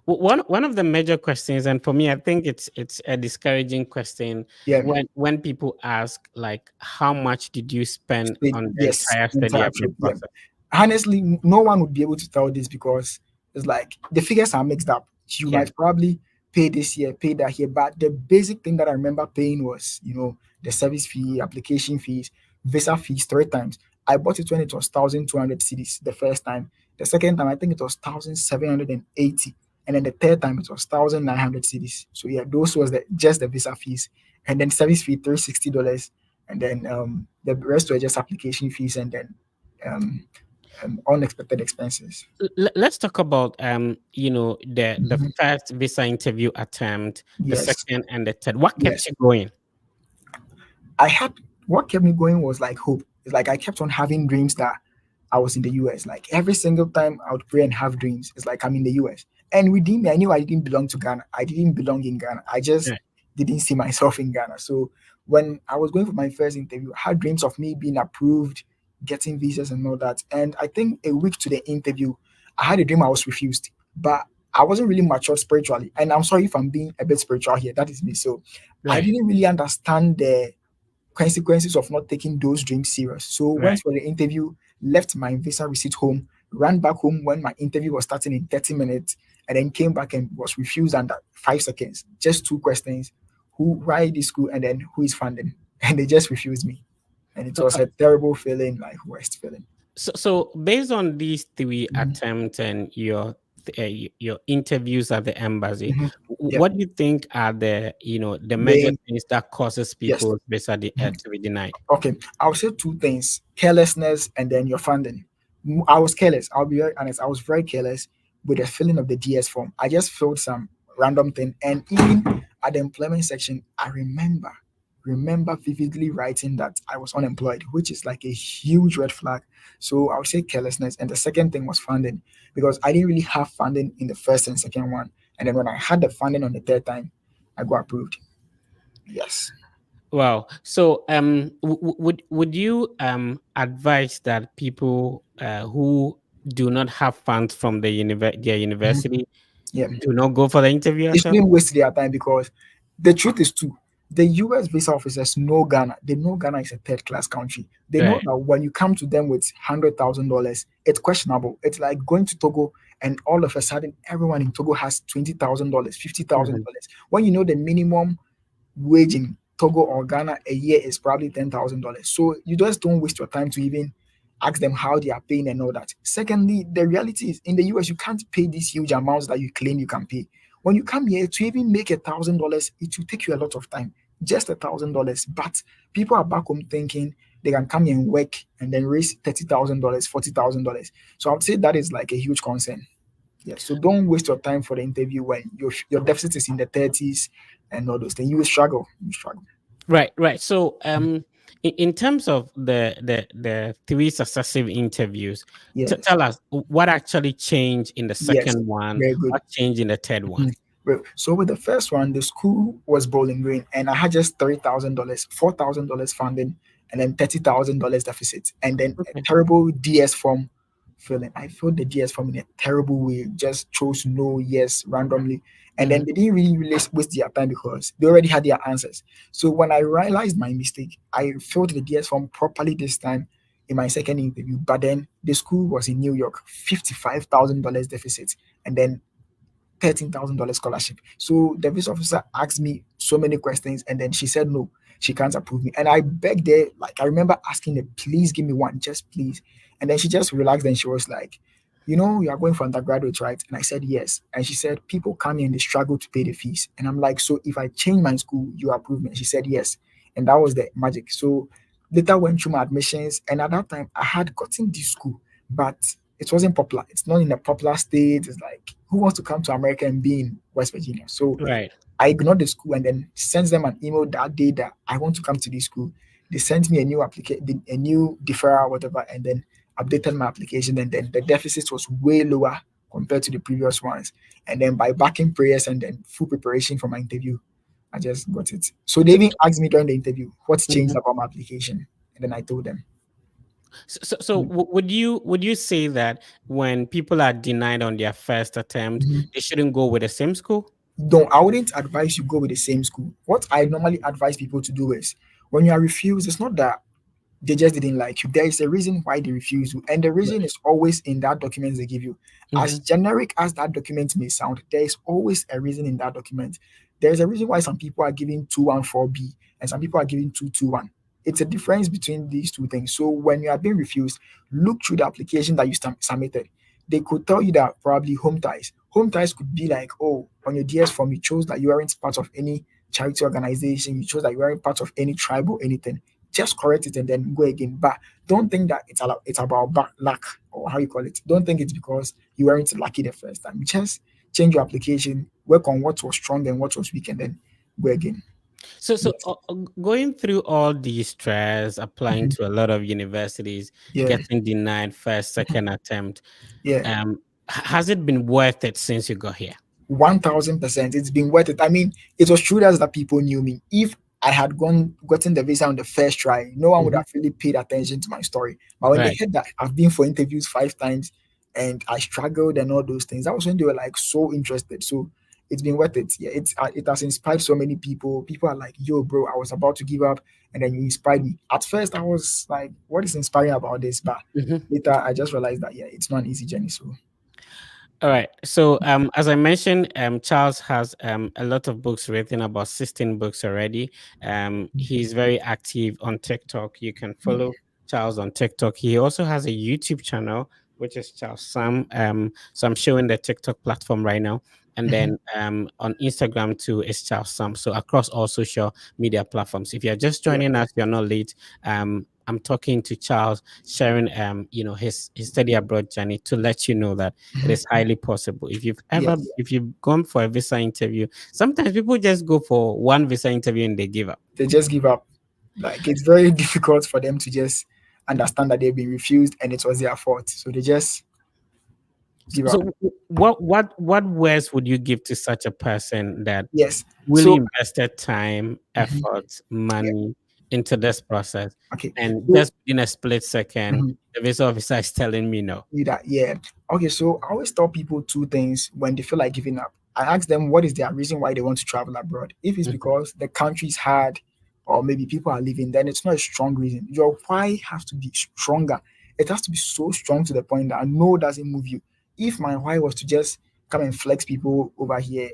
One of the major questions, and for me, I think it's a discouraging question Yeah. when people ask like, how much did you spend on the Yes. entire study Entire abroad trip, yeah. process? Honestly, no one would be able to tell this because it's like the figures are mixed up. You Yeah. might probably pay this year, pay that here, but the basic thing that I remember paying was, the service fee, application fees, visa fees 3 times. I bought it when it was 1,200 cedis the first time. The second time, I think it was 1,780, and then the third time it was 1,900 cedis. So yeah, those was just the visa fees, and then service fee $360, and then the rest were just application fees, and then um, unexpected expenses. Let's talk about the Mhm. first visa interview attempt, the Yes, second and the third. What kept yes. you going? I had what kept me going was like hope. It's like I kept on having dreams that I was in the US. Like every single time I would pray and have dreams, it's like I'm in the US. And within me, I knew I didn't belong to Ghana. I didn't belong in Ghana. I just Yeah. didn't see myself in Ghana. So when I was going for my first interview, I had dreams of me being approved, getting visas and all that. And I think a week to the interview, I had a dream I was refused. But I wasn't really matured spiritually. And I'm sorry if I'm being a bit spiritual here. That is me. So I Right. didn't really understand the consequences of not taking those dreams serious. So Right. went for the interview, left my visa receipt home, ran back home when my interview was starting in 30 minutes, and then came back and was refused under 5 seconds. Just 2 questions. Why this school and then who is funding? And they just refused me. And it So, was a terrible feeling, like worst feeling. so based on these three Mhm, attempts and your interviews at the embassy, mhm. Yeah. what do you think are the major They things that causes yes. people visa Mhm. to be denied? Okay, I'll say 2 things: carelessness and then your funding. I was careless. I'll be very honest. I was very careless with the filling of the DS form. I just filled some random thing, and even at the employment section, I remember vividly writing that I was unemployed, which is like a huge red flag. So I would say carelessness. And the second thing was funding because I didn't really have funding in the first and second one, and then when I had the funding on the third time, I got approved. Yes. Wow. So would you advise that people who do not have funds from their Mhm. university Yeah. Do not go for the interview They at all. shouldn't waste their time because the truth is too. The US visa officers know Ghana. They know Ghana is a third class country. They know Right. that when you come to them with $100,000, it's questionable. It's like going to Togo and all of a sudden everyone in Togo has $20,000, Mhm. $50,000. When you know the minimum wage in Togo or Ghana a year is probably $10,000. So you just don't waste your time to even ask them how they are paying and all that. Secondly, the reality is in the US, you can't pay these huge amounts that you claim you can pay. When you come here to even make $1,000, it will take you a lot of time, just $1,000. But people are back home thinking they can come here and work and then raise $30,000, $40,000. So I would say that is like a huge concern. Yeah, so don't waste your time for the interview when your deficit is in the 30s and all those things. You will struggle. You struggle. Right, right. So, in terms of the three successive interviews, Yes. tell us what actually changed in the Yes. second one, Very good. what changed in the third one. Mhm. Well, so with the first one, the school was Bowling Green, and I had just $3,000, $4,000 funding, and then $30,000 deficit, and then a Okay. terrible DS form filling. I filled the DS form in a terrible way, just chose no, yes, randomly, and then Mhm. they didn't really waste their time because they already had their answers. So when I realized my mistake, I filled the DS form properly this time in my second interview, but then the school was in New York, $55,000 deficit, and then $13,000 scholarship. So the visa officer asked me so many questions, and then she said no, she can't approve me. And I begged her, like I remember asking her, please give me one, just please. And then she just relaxed and she was like, you know, you are going for undergraduate, right? And I said yes. And she said, people come here and they struggle to pay the fees. And I'm like, so if I change my school, you approve me? And she said yes. And that was the magic. So later went through my admissions, and at that time I had gotten this school, but it wasn't popular. It's not in a popular state. It's like, who wants to come to America and be in West Virginia? So Right. I ignored the school and then sent them an email that day that I want to come to this school. They sent me a new application, a new deferral, whatever, and then updated my application. And then the deficit was way lower compared to the previous ones. And then by backing prayers and then full preparation for my interview, I just got it. So they So, even asked me during the interview what's changed mhm. about my application, and then I told them. Would you say that when people are denied on their first attempt, Mhm. they shouldn't go with the same school? Don't I wouldn't advise you go with the same school. What I normally advise people to do is when you are refused, it's not that they just didn't like you. There is a reason why they refuse you, and the reason Right. is always in that document they give you. As Mhm. generic as that document may sound, there is always a reason in that document. There is a reason why some people are giving 214B and some people are giving 221. It's a difference between these two things. So when you are being refused, look through the application that you submitted. They could tell you that probably home ties. Home ties could be like, oh, on your DS form, you chose that you aren't part of any charity organization, you chose that you aren't part of any tribe or anything. Just correct it and then go again. But don't think that it's about luck or how you call it. Don't think it's because you weren't lucky the first time. Just change your application, work on what was strong and what was weak, and then go again. Yes. Going through all these stress, applying Mhm. to a lot of universities, Yeah. getting denied first, second attempt, Yeah. has it been worth it since you got here? 1000%. It's been worth it. I mean, it was true that people knew me. If I had gotten the visa on the first try, no one would Mhm. have really paid attention to my story. But when they Right. heard that I've been for interviews 5 times and I struggled and all those things, that was when they were like so interested. So it's been worth it. Yeah, it has inspired so many people. People are like, "Yo, bro, I was about to give up, and then you inspired me." At first, I was like, "What is inspiring about this?" But Mhm. later, I just realized that yeah, it's not an easy journey. So All right. So, as I mentioned, Charles has a lot of books written, about 16 books already. He's very active on TikTok. You can yeah, follow Charles on TikTok. He also has a YouTube channel, which is Charles Sam. So I'm showing the TikTok platform right now. And Mhm. then on Instagram too is Charles Sam. So across all social media platforms. If you're just Yeah. joining us, you're not late. I'm talking to Charles, sharing his study abroad journey, to let you know that it Mhm. is highly possible. Yes. If you've gone for a visa interview, sometimes people just go for one visa interview and they give up. They just give up. Like it's very difficult for them to just understand that they've been refused and it was their fault. So they just give So up. what words would you give to such a person that Yes. really So invested time, mhm, effort, yeah. money into this process, Okay. and So, just in a split second, mhm, the visa officer is telling me no. do that. Yeah. Okay. So I always tell people two things when they feel like giving up. I ask them what is their reason why they want to travel abroad. If it's Mhm. because the country is hard or maybe people are leaving, then it's not a strong reason. Your why has to be stronger. It has to be so strong to the point that no doesn't move you. If my why was to just come and flex people over here,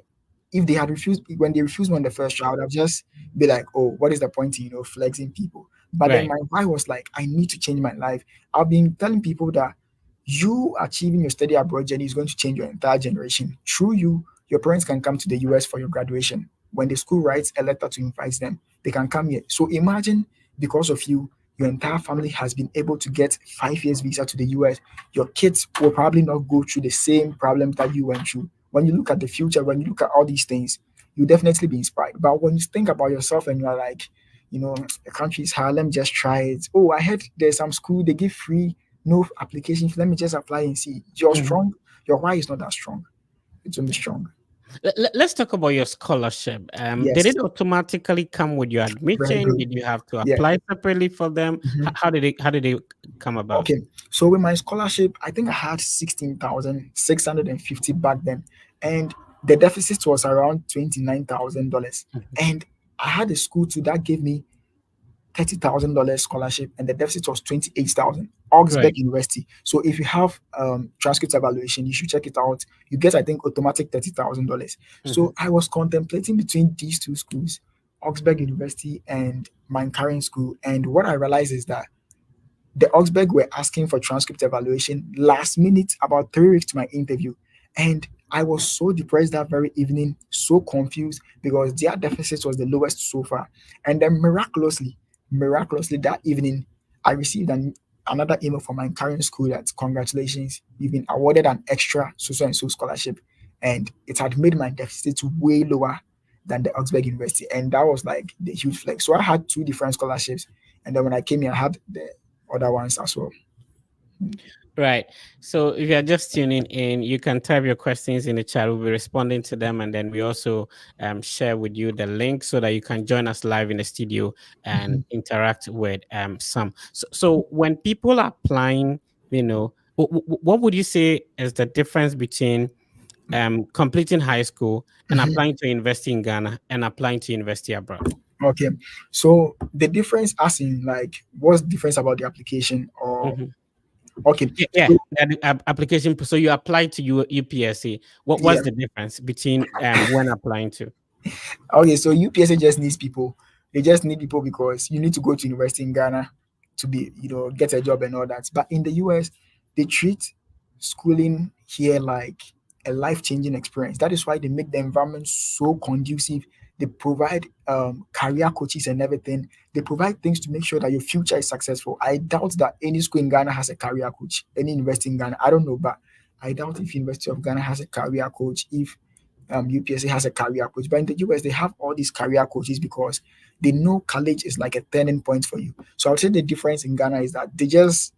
if they had refused when they refused me on the first try, I would have just be like, oh, what is the point in flexing people? But then Right. my why was like, I need to change my life. I've been telling people that you achieving your study abroad journey is going to change your entire generation. Through you, your parents can come to the US for your graduation. When the school writes a letter to invite them, they can come here. So imagine because of you, your entire family has been able to get 5 years visa to the US. Your kids will probably not go through the same problems that you went through. When you look at the future, when you look at all these things, you'll definitely be inspired. But when you think about yourself and you're like, the country is hard, let me just try it. Oh, I heard there's some school they give free no application fee. Let me just apply and see. You're Mhm. strong. Your why is not that strong. It's only strong. Let's talk about your scholarship. Did Yes. it automatically come with your Very admission? good. Did you have to Yeah. apply separately for them? Mhm. How did they come about? Okay. So with my scholarship, I think I had 16,650 back then. And the deficit was around $29,000. Mhm. And I had a school too that gave me $30,000 scholarship, and the deficit was 28,000. Right. Augsburg University. So if you have transcript evaluation, you should check it out. You get, I think, automatic $30,000. Mhm. So I was contemplating between these two schools, Augsburg University and my current school. And what I realized is that the Augsburg were asking for transcript evaluation last minute, about 3 weeks to my interview. And I was so depressed that very evening, so confused because their deficit was the lowest so far. And then miraculously that evening, I received another email from my current school that congratulations, you've been awarded an extra so and so scholarship. And it had made my deficit way lower than the Augsburg University. And that was like the huge flex. So I had two different scholarships. And then when I came here, I had the other ones as well. Right. So if you're just tuning in, you can type your questions in the chat. We'll be responding to them. And then we also share with you the link so that you can join us live in the studio and Mhm. interact with some. So when people are applying, what would you say is the difference between completing high school and Mhm. applying to university in Ghana and applying to university abroad? Okay. So the difference as in like what's the difference about the application or Mhm. okay. Yeah, So that application. So you applied to UPSC. What yeah. was the difference between when applying to? Okay, so UPSA just needs people. They just need people because you need to go to university in Ghana to be, get a job and all that. But in the US, they treat schooling here like a life-changing experience. That is why they make the environment so conducive. They provide career coaches and everything. They provide things to make sure that your future is successful. I doubt that any school in Ghana has a career coach. Any university in Ghana, I don't know, but I doubt if University of Ghana has a career coach. If UPSA has a career coach. But in the US, they have all these career coaches because they know college is like a turning point for you. So I would say the difference in Ghana is that it's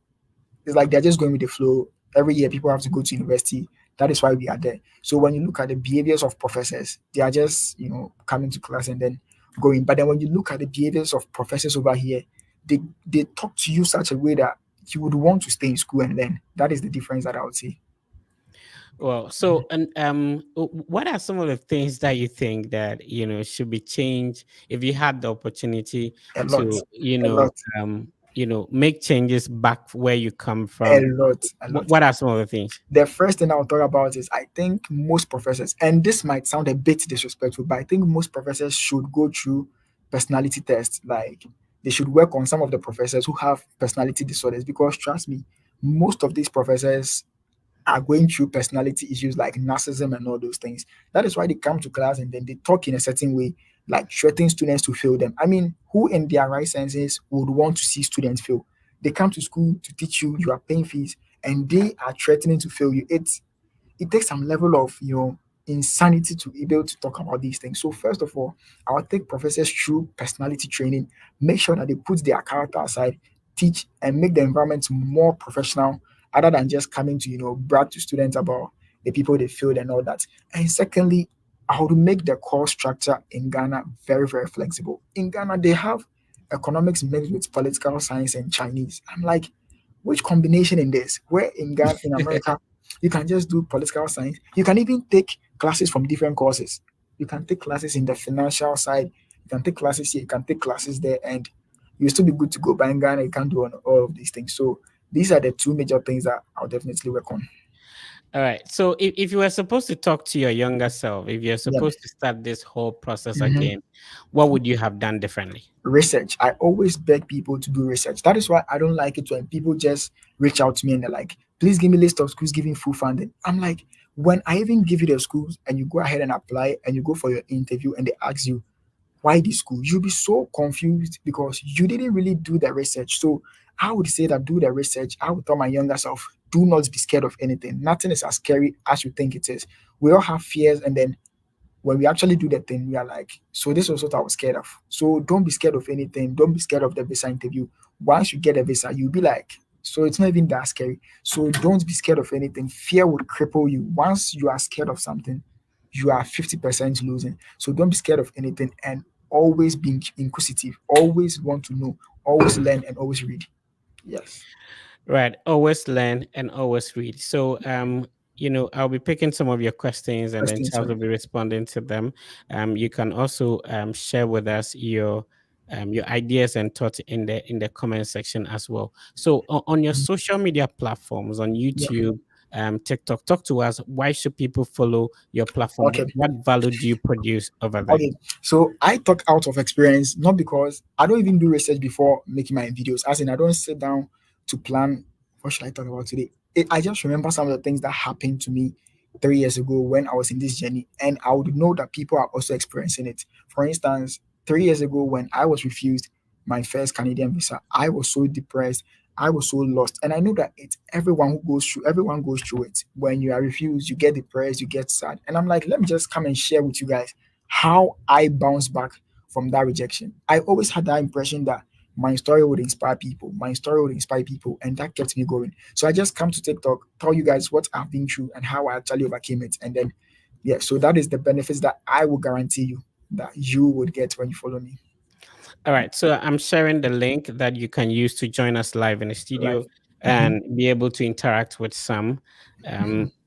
like they're just going with the flow. Every year, people have to go to university. That is why we are there. So when you look at the behaviors of professors, they are just, coming to class and then going. But then when you look at the behaviors of professors over here, they talk to you such a way that you would want to stay in school and learn. That is the difference that I would say. Well, so and what are some of the things that you think that should be changed if you had the opportunity A lot, to a lot, make changes back where you come a from? lot, a lot. What are some of the things? The first thing I'll talk about is I think most professors, and this might sound a bit disrespectful, but I think most professors should go through personality tests. Like they should work on some of the professors who have personality disorders because trust me, most of these professors are going through personality issues like narcissism and all those things. That is why they come to class and then they talk in a certain way, like threatening students to fail them. I mean, who in their right senses would want to see students fail? They come to school to teach you, you are paying fees, and they are threatening to fail you. It takes some level of insanity to be able to talk about these things. So first of all, I'll take professors through personality training, make sure that they put their character aside, teach and make the environment more professional other than just coming to brag to students about the people they failed and all that. And secondly, I would make the course structure in Ghana very, very flexible. In Ghana, they have economics mixed with political science and Chinese. I'm like, which combination in this? Where in Ghana, in America, you can just do political science. You can even take classes from different courses. You can take classes in the financial side. You can take classes here. You can take classes there, and you'll still be good to go. But in Ghana, you can't do all of these things. So these are the two major things that I'll definitely work on. All right. So if you were supposed to talk to your younger self, if you're Yeah. supposed to start this whole process Mhm. again, what would you have done differently? Research. I always beg people to do research. That is why I don't like it when people just reach out to me and they're like, please give me a list of schools giving full funding. I'm like, when I even give you the schools and you go ahead and apply and you go for your interview and they ask you why this school, you'll be so confused because you didn't really do the research. So I would say that do the research. I would tell my younger self, do not be scared of anything. Nothing is as scary as you think it is. We all have fears, and then when we actually do the thing, we are like, so this was what I was scared of. So don't be scared of anything. Don't be scared of the visa interview. Once you get a visa, you'll be like, so it's not even that scary. So don't be scared of anything. Fear would cripple you. Once you are scared of something, you are 50% losing. So don't be scared of anything and always be inquisitive. Always want to know. Always learn and always read. Yes. Right. Always learn and always read. So I'll be picking some of your questions and then Questions. Charles will be responding to them. You can also share with us your ideas and thoughts in the comment section as well. So on your social media platforms, on Yeah. YouTube, TikTok, talk to us. Why should people follow your platform? Okay. What value do you produce over there? Okay, so I talk out of experience, not because I don't even do research before making my videos. As in, I don't sit down to plan what should I talk about today. I just remember some of the things that happened to me 3 years ago when I was in this journey, and I would know that people are also experiencing it. For instance, 3 years ago when I was refused my first Canadian visa, I was so depressed. I was so lost, and I know that it's everyone goes through it. When you are refused, you get depressed, you get sad, and I'm like, let me just come and share with you guys how I bounced back from that rejection. I always had that impression that my story would inspire people. My story would inspire people, and that kept me going. So I just come to TikTok, tell you guys what I've been through and how I actually overcame it. And then, yeah, so that is the benefits that I will guarantee you that you would get when you follow me. All right. So I'm sharing the link that you can use to join us live in the studio Right. Mhm. and be able to interact with Sam.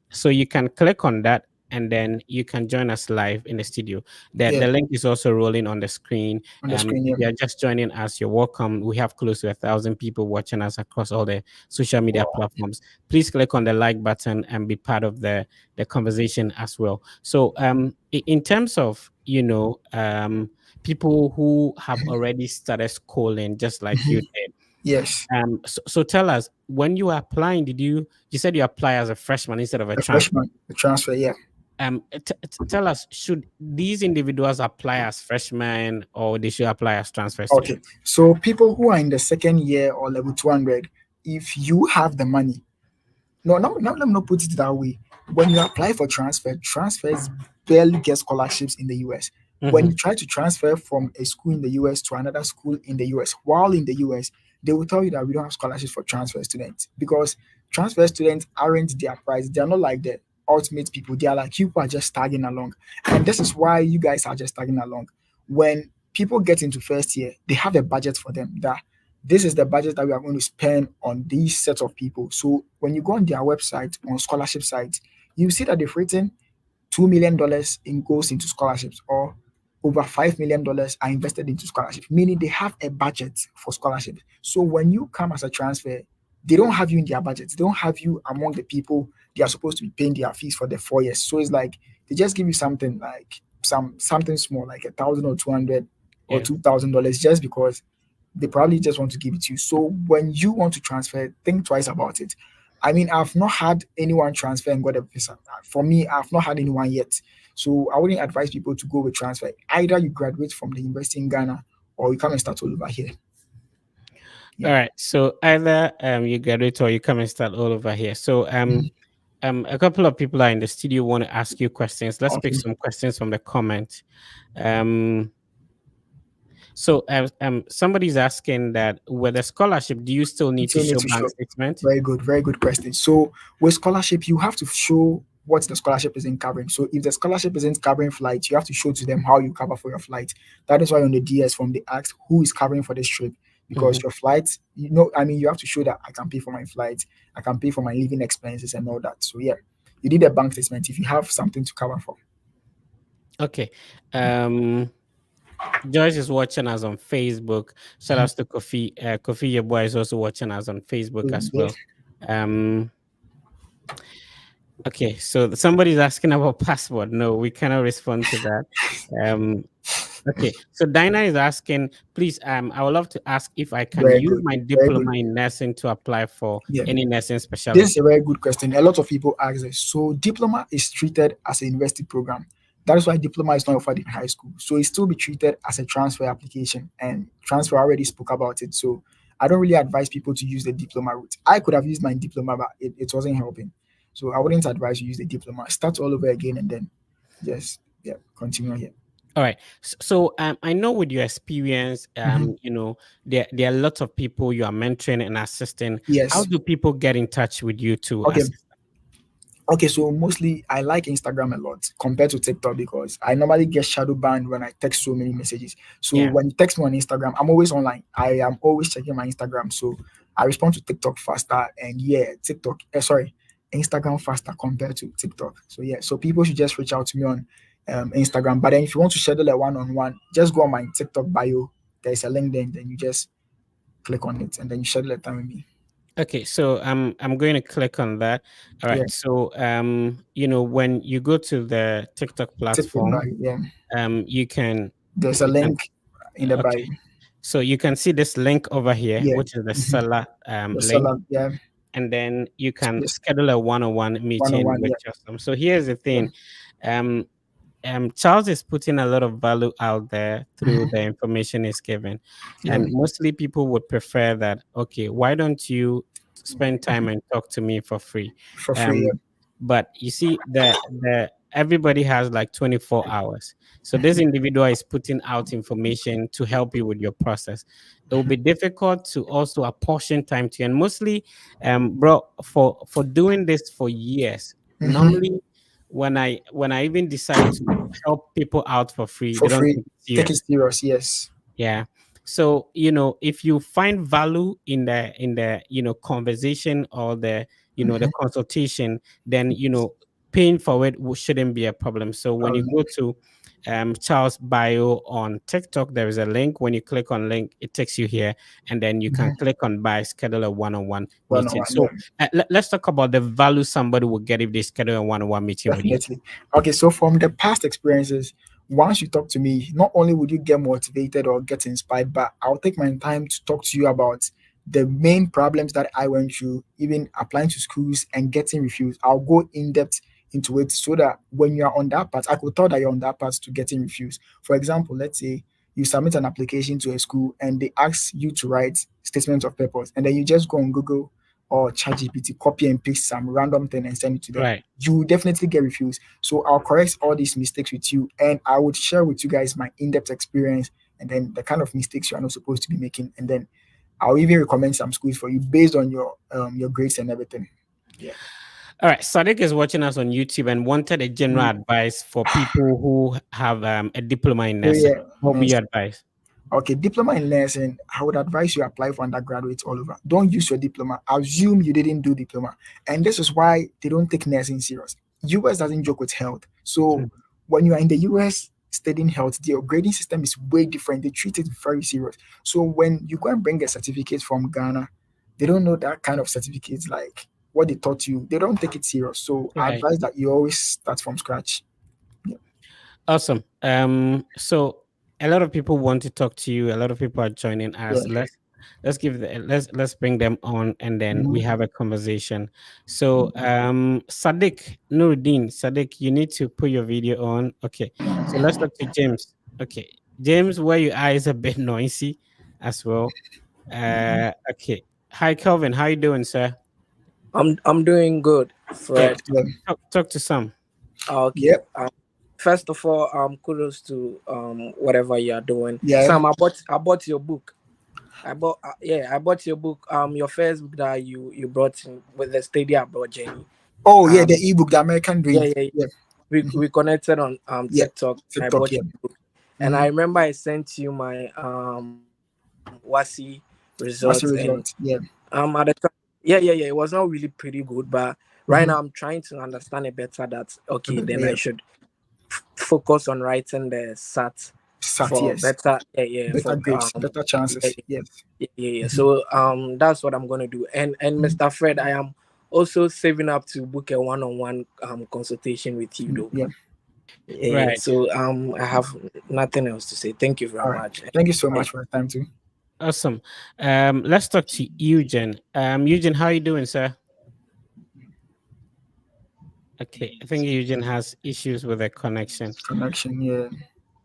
So you can click on that and then you can join us live in the studio. Yeah, The link is also rolling on the screen. on the screen. If Yeah. you're just joining us, you're welcome. We have close to 1,000 people watching us across all the social media Wow. platforms. Please click on the like button and be part of the conversation as well. So in terms of, people who have already started schooling just like you Mhm. did. Yes, So tell us, when you were applying, you said you apply as a freshman instead of a the transfer? freshman, the transfer. Yeah. Tell us, should these individuals apply as freshmen or they should apply as transfer Okay. students? So people who are in the second year or level 200, if you have the money, no, no, let me not put it that way. When you apply for transfers barely get scholarships in the US. When Hmm. you try to transfer from a school in the US to another school in the US, while in the US, they will tell you that we don't have scholarships for transfer students because transfer students aren't their price. They're not like the ultimate people. They are like you who are just tagging along. And this is why you guys are just tagging along. When people get into first year, they have a budget for them that this is the budget that we are going to spend on these set of people. So when you go on their website, on scholarship sites, you see that they've written $2 million in goes into scholarships, or over $5 million are invested into scholarships, meaning they have a budget for scholarships. So when you come as a transfer, they don't have you in their budget. They don't have you among the people they are supposed to be paying their fees for the 4 years. So it's like they just give you something like something small, like 1,000 or 200 or Yeah. $2,000, just because they probably just want to give it to you. So when you want to transfer, think twice about it. I mean, I've not had anyone transfer and got a visa. For me, I've not had anyone yet. So I wouldn't advise people to go with transfer. Either you graduate from the university in Ghana or you come and start all over here. All Yeah. right. So either you graduate or you come and start all over here. So Mhm. a couple of people are in the studio want to ask you questions. Let's pick Okay. some questions from the comment. Um So, somebody's asking that with a scholarship, do you still You need to still need show to bank show. statement? Very good. Very good question. So with scholarship, you have to show what the scholarship isn't covering. So if the scholarship isn't covering flights, you have to show to them how you cover for your flight. That is why on the DS form they ask who is covering for this trip, because Mhm. your flight, you have to show that I can pay for my flight, I can pay for my living expenses and all that. So yeah, you need a bank statement if you have something to cover for. Okay. Um, Joyce is watching us on Facebook. Shout Mhm. outs to Kofi. Kofi, your boy, is also watching us on Facebook as Yeah. well. Um, okay, so somebody's asking about passport. No, we cannot respond to that. Um, okay, so Dinah is asking, please, I would love to ask if I can Very use good. my Very good. diploma in nursing to apply for Yeah. any nursing This is a specialty. very good question. A lot of people ask this. So diploma is treated as a university program. That is why diploma is not offered in high school. So it still be treated as a transfer application. And transfer already spoke about it. So I don't really advise people to use the diploma route. I could have used my diploma, but it wasn't helping. So I wouldn't advise you use the diploma. Start all over again and then just continue here. All right. So, I know with your experience, Mhm. there are lots of people you are mentoring and assisting. How Yes. do people get in touch with you to Okay. assist? Okay, so mostly I like Instagram a lot compared to TikTok because I normally get shadow banned when I text so many messages. So Yeah. when you text me on Instagram, I'm always online. I am always checking my Instagram. So I respond to TikTok faster and Instagram faster compared to TikTok. So yeah, so people should just reach out to me on Instagram. But then if you want to schedule a one-on-one, just go on my TikTok bio. There's a link there, then you just click on it and then you schedule a time with me. Okay. So, I'm going to click on that. All Yeah, right. So, when you go to the TikTok TikTok platform, bio. Yeah, you can there's a you can link in the bio. okay. So you can see this link over here, Yeah. which is the Mhm. seller The link, seller, yeah, and then you can yes, schedule a one-on-one one on meeting one, with yeah, Justin. So here's the yeah. thing. Um, Charles is putting a lot of value out there through Mhm. the information he's given, Yeah, and mostly people would prefer that. Okay, why don't you spend time and talk to me for free? for free, Um, yeah. but you see, the everybody has like 24 hours. So this individual is putting out information to help you with your process. It will be difficult to also apportion time to you, and mostly, bro, for doing this for years, Mhm. normally when I even decide to help people out for free, they For don't free, take it take it serious. serious, yes. Yeah. So, if you find value in the conversation or the Mhm. consultation, then paying for it shouldn't be a problem. So when you Um, go to Charles bio on TikTok, there is a link. When you click on link, it takes you here, and then you can mhm. click on buy, schedule a one-on-one One on meeting. one, yeah, So let's talk about the value somebody will get if they schedule a one-on-one meeting with you. definitely. Okay, so from the past experiences, once you talk to me, not only would you get motivated or get inspired, but I'll take my time to talk to you about the main problems that I went through, even applying to schools and getting refused. I'll go in depth into it so that when you're on that part, I could tell that you're on that part to getting refused. For example, let's say you submit an application to a school and they ask you to write statements of purpose, and then you just go on Google or ChatGPT, copy and paste some random thing and send it to them. Right. You will definitely get refused. So I'll correct all these mistakes with you, and I would share with you guys my in-depth experience and then the kind of mistakes you are not supposed to be making, and then I'll even recommend some schools for you based on your grades and everything. Yeah. All right. Sadiq is watching us on YouTube and wanted a general Mhm. advice for people who have a diploma in So nursing. yeah, What would be your nice. advice? Okay, diploma in nursing, I would advise you apply for undergraduates all over. Don't use your diploma. Assume you didn't do diploma. And this is why they don't take nursing serious. US doesn't joke with health. So Mm. when you are in the US studying health, the grading system is way different. They treat it very serious. So when you go and bring a certificate from Ghana, they don't know that kind of certificates like what they taught you. They don't take it serious. So I Right. advise that you always start from scratch. Yeah. Awesome. So a lot of people want to talk to you. A lot of people are joining Yeah. us. Let's bring them on, and then we Mhm. have a conversation. So, Sadiq Nuruddin, Sadiq, you need to put your video on. Okay. So let's talk to James. Okay, James, where your eye is a bit noisy as well. Okay. Hi, Kelvin. How you doing, sir? I'm doing good, Yeah. Fred. Yeah. Talk to some. Okay. Yep. First of all, kudos to whatever you are doing. Yeah. Sam, I bought your book. I bought your book. Your first book that you brought in with the study about Jenny. Oh yeah, the ebook, the American Dream. Yeah. Yeah. We connected on Yeah. TikTok. And I TikTok. bought Yeah. the book. And I remember I sent you my WASI What's results, the and result? Yeah. at the time, yeah. It was not really pretty good, but right now I'm trying to understand it better. That okay, then Yeah. I should focus on writing the SAT Sat, for yes. better, Better grades, better chances. Yes. yeah. So that's what I'm gonna do. And Mr. Fred, I am also saving up to book a one-on-one consultation with you, though. Yeah. Yeah. Right. So I have nothing else to say. Thank you very All right. much. Thank you so much for your time too. Awesome. Let's talk to Eugene. Eugene, how are you doing, sir? Okay, I think Eugene has issues with the connection. Connection. Yeah.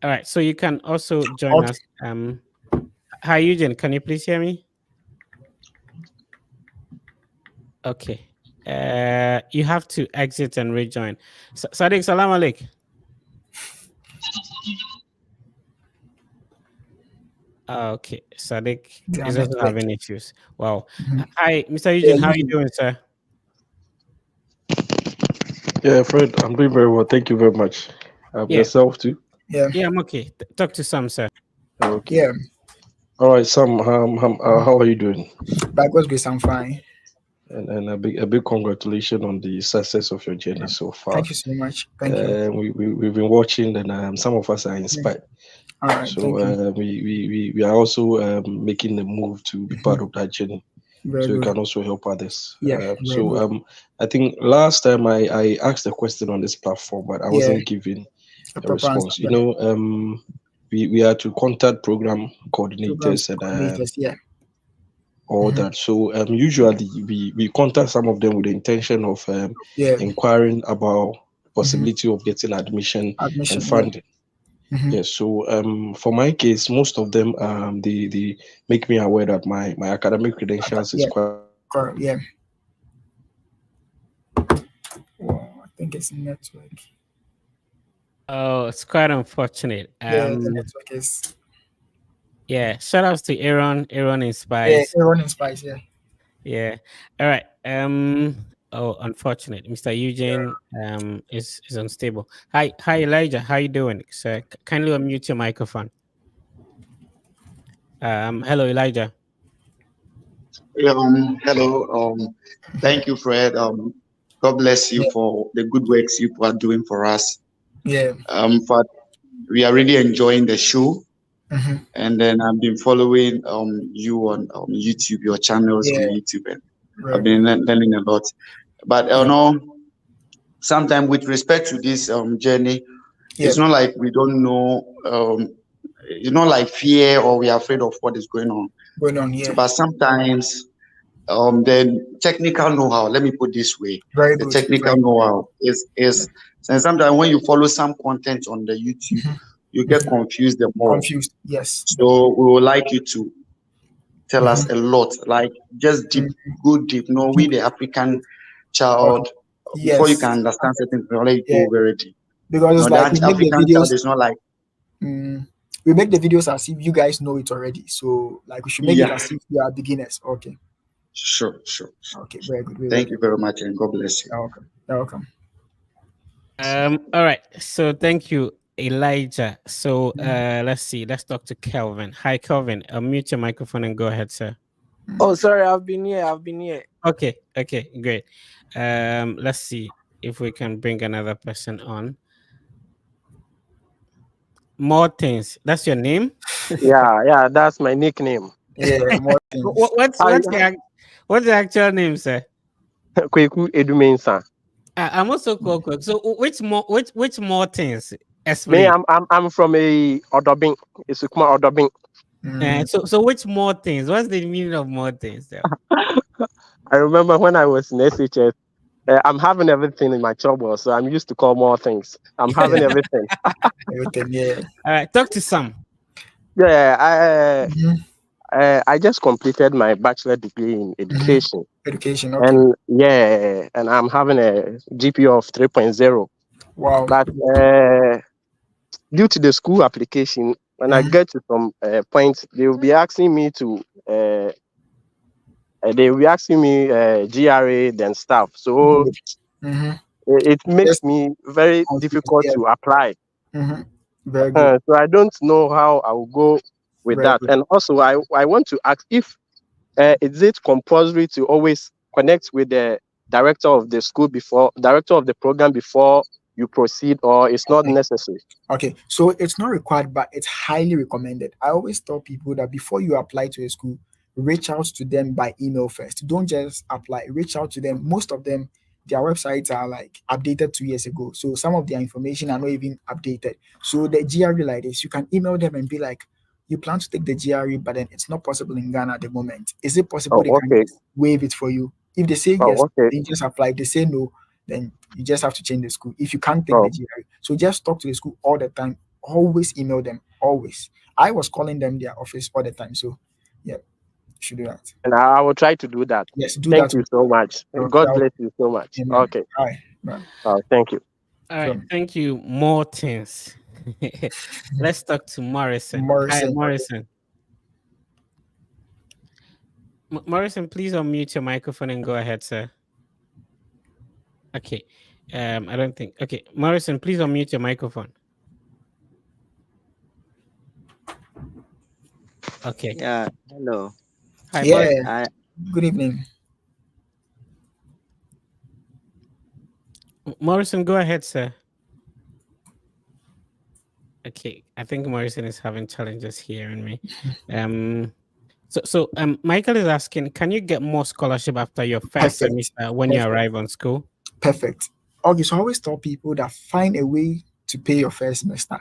All right, so you can also join us. Hi, Eugene. Can you please hear me? Okay. You have to exit and rejoin. Sadiq, salam alaikum. Okay, Sadiq is also having issues. Wow. Hi, Mr. Eugene. How are you doing, sir? Yeah, Fred, I'm doing very well. Thank you very much. Yourself too? Yeah. Yeah, I'm okay. Talk to Sam, sir. Okay. Yeah. All right, Sam. How are you doing? By God's grace, I'm fine. And a big congratulations on the success of your journey so far. Thank you so much. Thank you. We've been watching, and some of us are inspired. All right. So we are also making the move to be part of that journey. Very so good. we can also help others. Yeah. I think last time I asked a question on this platform, but I wasn't given a response. Answer, we are to contact program coordinators and all that. So usually we contact some of them with the intention of inquiring about possibility of getting admission and funding. Yes, so for my case, most of them they make me aware that my academic credentials is quite. Yeah. Well, I think it's network. Oh, it's quite unfortunate. The network is. Yeah, shout outs to Aaron in Spice. Yeah, Aaron in Spice. Yeah. Yeah. All right. Oh, unfortunate. Mr. Eugene is unstable. Hi Elijah. How you doing? Sir, kindly unmute your microphone. Hello Elijah. Hello. Thank you, Fred. God bless you for the good works you are doing for us. Yeah. But we are really enjoying the show. And then I've been following you on YouTube, your channels on YouTube, and I've been learning a lot. But sometimes with respect to this journey, it's not like we don't know. It's not like fear or we are afraid of what is going on. But sometimes the technical know-how. Let me put this way: the technical know-how is. And sometimes when you follow some content on the YouTube, you get confused the more. Yes. So we would like you to tell us a lot, like just go deep. We the African child, before you can understand certain things, let you go very deep. Because it's like that African child is not like. We make the videos as if you guys know it already. So like we should make it as if we are beginners. Okay. Sure. Okay, very good. Thank you very much, and God bless you. You're welcome. All right. So thank you, Elijah. So let's see. Let's talk to Kelvin. Hi, Kelvin. Unmute your microphone and go ahead, sir. Oh, sorry. I've been here. Okay, great. Let's see if we can bring another person on. More things. That's your name? Yeah, that's my nickname. Yeah, more things. What's the actual name, sir? Kweku Edumensa. I'm also called Kwek. So which more things? Me, I'm from a Odobing. It's Ukuma Odobing. So which more things? What's the meaning of more things? I remember when I was in SHS, I'm having everything in my trouble, so I'm used to call more things. I'm having everything. Yeah. All right, talk to Sam. Yeah, I just completed my bachelor degree in education. Education, okay. And I'm having a GPA of 3.0. Wow. But due to the school application, when I get to some points, they will be asking me to GRA then stuff. So It makes me very difficult to apply. Very good. So I don't know how I will go with Very that. good. And also, I want to ask if is it compulsory to always connect with the director of the school director of the program before you proceed, or it's not necessary? Okay, so it's not required, but it's highly recommended. I always tell people that before you apply to a school, reach out to them by email first. Don't just apply, reach out to them. Most of them, their websites are like updated 2 years ago. So some of their information are not even updated. So the GRE like this, you can email them and be like, you plan to take the GRE, but then it's not possible in Ghana at the moment. Is it possible they can just waive it for you? If they say yes, then just apply. If they say no, then you just have to change the school if you can't take the GRE. So just talk to the school all the time. Always email them. Always. I was calling them their office all the time. So yeah, you should do that. And I will try to do that. Yes, do Thank that. you so much. God bless you so much. Amen. Okay. All right. Bye. Thank you. All right. Thank you. Mortens. Let's talk to Morrison. Hi, Morrison. Morrison, please unmute your microphone and go ahead, sir. Okay. I don't think. Okay, Morrison, please unmute your microphone. Okay. Yeah. Hello. Hi. Yeah. Good evening. Morrison, go ahead, sir. Okay, I think Morrison is having challenges hearing me. So Michael is asking, can you get more scholarship after your first semester when you arrive on school? Perfect. Okay, so I always tell people that find a way to pay your first semester.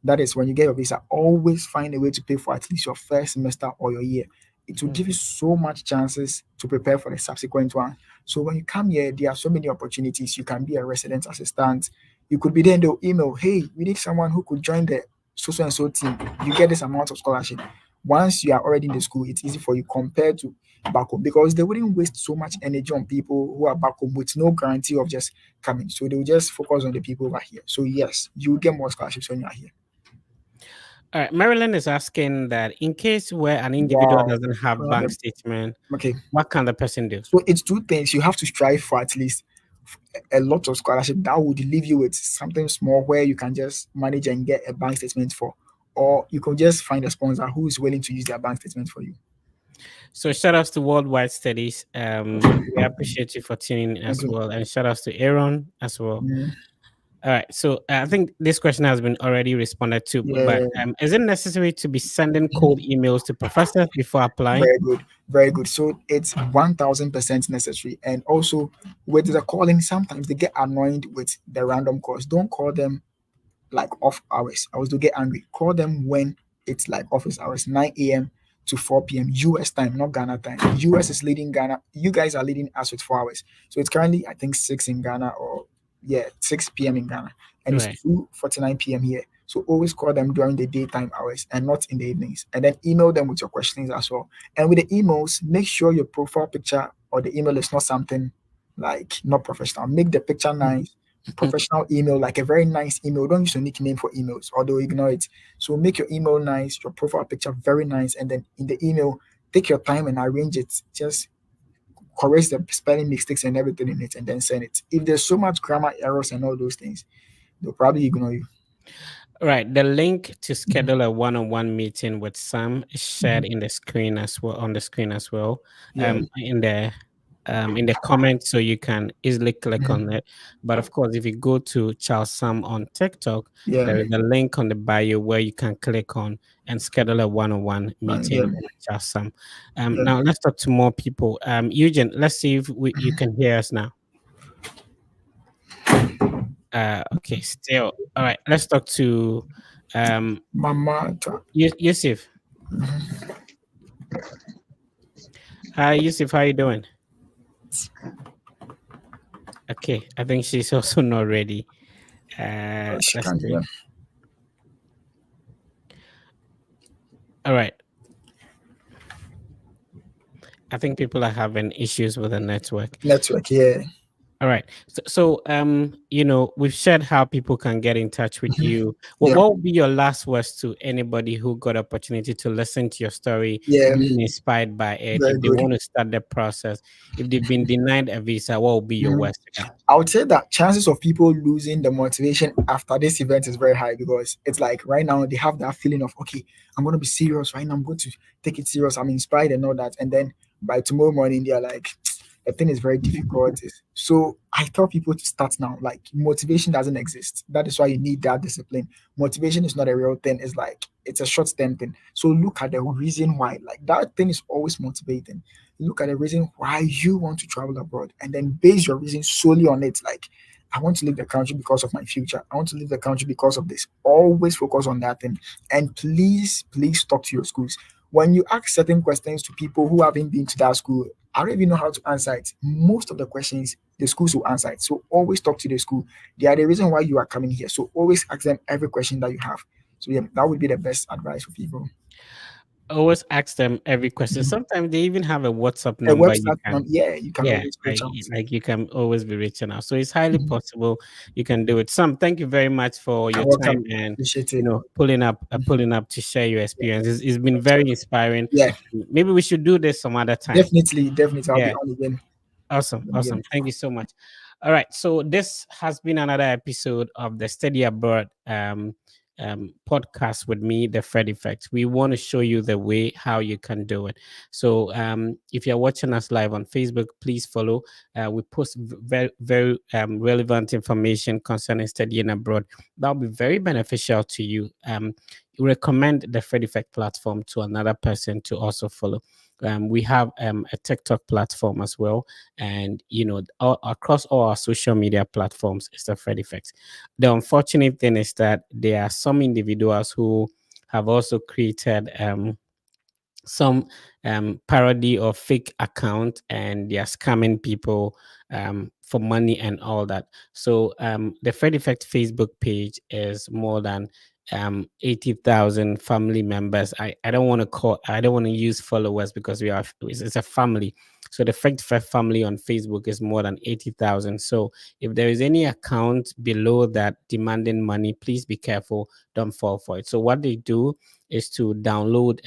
That is when you get your visa, always find a way to pay for at least your first semester or your year. It will give you so much chances to prepare for the subsequent one. So when you come here, there are so many opportunities. You can be a resident assistant. You could be there in the email, hey, we need someone who could join the so and so team. You get this amount of scholarship. Once you are already in the school, it's easy for you compared to back home, because they wouldn't waste so much energy on people who are back home with no guarantee of just coming. So they will just focus on the people over here. So yes, you will get more scholarships when you are here. All right, Marilyn is asking that in case where an individual doesn't have bank statement, what can the person do? So it's two things. You have to strive for at least a lot of scholarship that would leave you with something small where you can just manage and get a bank statement for, or you can just find a sponsor who is willing to use their bank statement for you. So shout outs to Worldwide Studies. We appreciate you for tuning in as well, and shout outs to Aaron as well. Yeah. All right, so I think this question has been already responded to, but is it necessary to be sending cold emails to professors before applying? Very good. So it's 1000% necessary. And also with the calling, sometimes they get annoyed with the random calls. Don't call them like off hours. I was to get angry. Call them when it's like office hours, 9 a.m. to 4 p.m. US time, not Ghana time. US is leading Ghana. You guys are leading us with 4 hours. So it's currently, I think, 6 in Ghana, or 6 p.m. in Ghana, and it's 2:49 p.m. here. So always call them during the daytime hours and not in the evenings. And then email them with your questions as well. And with the emails, make sure your profile picture or the email is not something like not professional. Make the picture nice, professional email, like a very nice email. Don't use your nickname for emails, or they'll ignore it. So make your email nice, your profile picture very nice, and then in the email, take your time and arrange it. Just correct the spelling mistakes and everything in it, and then send it. If there's so much grammar errors and all those things, they'll probably ignore you. Right. The link to schedule a one-on-one meeting with Sam is shared in the screen as well, on the screen as well. In the comments, so you can easily click on it. But of course, if you go to Charles Sam on TikTok, there is a link on the bio where you can click on and schedule a one-on-one meeting with Charles Sam. Now let's talk to more people. Eugene, let's see if you can hear us now. Okay, still. All right, let's talk to Mama Yusuf. Hi, Yusuf, how you doing? Okay, I think she's also not ready. Let's see. All right. I think people are having issues with the network. Yeah. All right. So, we've shared how people can get in touch with you. What, Yeah. what would be your last words to anybody who got opportunity to listen to your story, Yeah. being inspired by it? Very If they good. want to start the process, if they've been denied a visa, what would be your words to them? I would say that chances of people losing the motivation after this event is very high, because it's like right now they have that feeling of, okay, I'm going to be serious right now. I'm going to take it serious. I'm inspired and all that. And then by tomorrow morning, they're like, the thing is very difficult. So I tell people to start now. Like, motivation doesn't exist. That is why you need that discipline. Motivation is not a real thing. It's like, it's a short-term thing. So look at the reason why. Like, that thing is always motivating. Look at the reason why you want to travel abroad, and then base your reason solely on it. Like, I want to leave the country because of my future. I want to leave the country because of this. Always focus on that thing. And please, please talk to your schools. When you ask certain questions to people who haven't been to that school, I don't even know how to answer it. Most of the questions, the schools will answer it. So always talk to the school. They are the reason why you are coming here. So always ask them every question that you have. So yeah, that would be the best advice for people. Always ask them every question. Sometimes they even have a WhatsApp A number you website, can. you can Yeah, always reach out. like you can always be reaching out. So it's highly possible you can do it. Sam, thank you very much for your time and Appreciate it. pulling up to share your experience. It's been very inspiring. Yeah, Maybe we should do this some other time. definitely. I'll Yeah. be on again. Awesome. Yeah. Thank you so much. All right. So this has been another episode of the Study Abroad podcast with me, the Fred Effect. We want to show you the way how you can do it. So if you're watching us live on Facebook, please follow. We post very, very relevant information concerning studying abroad. That'll be very beneficial to you. Recommend the Fred Effect platform to another person to also follow. We have a TikTok platform as well, and across all our social media platforms is the Fred Effect. The unfortunate thing is that there are some individuals who have also created some parody or fake account, and they are scamming people for money and all that. So the Fred Effect Facebook page is more than 80,000 family members. I don't want to use followers because it's a family. So the Fred Effect family on Facebook is more than 80,000. So if there is any account below that demanding money, please be careful. Don't fall for it. So what they do is to download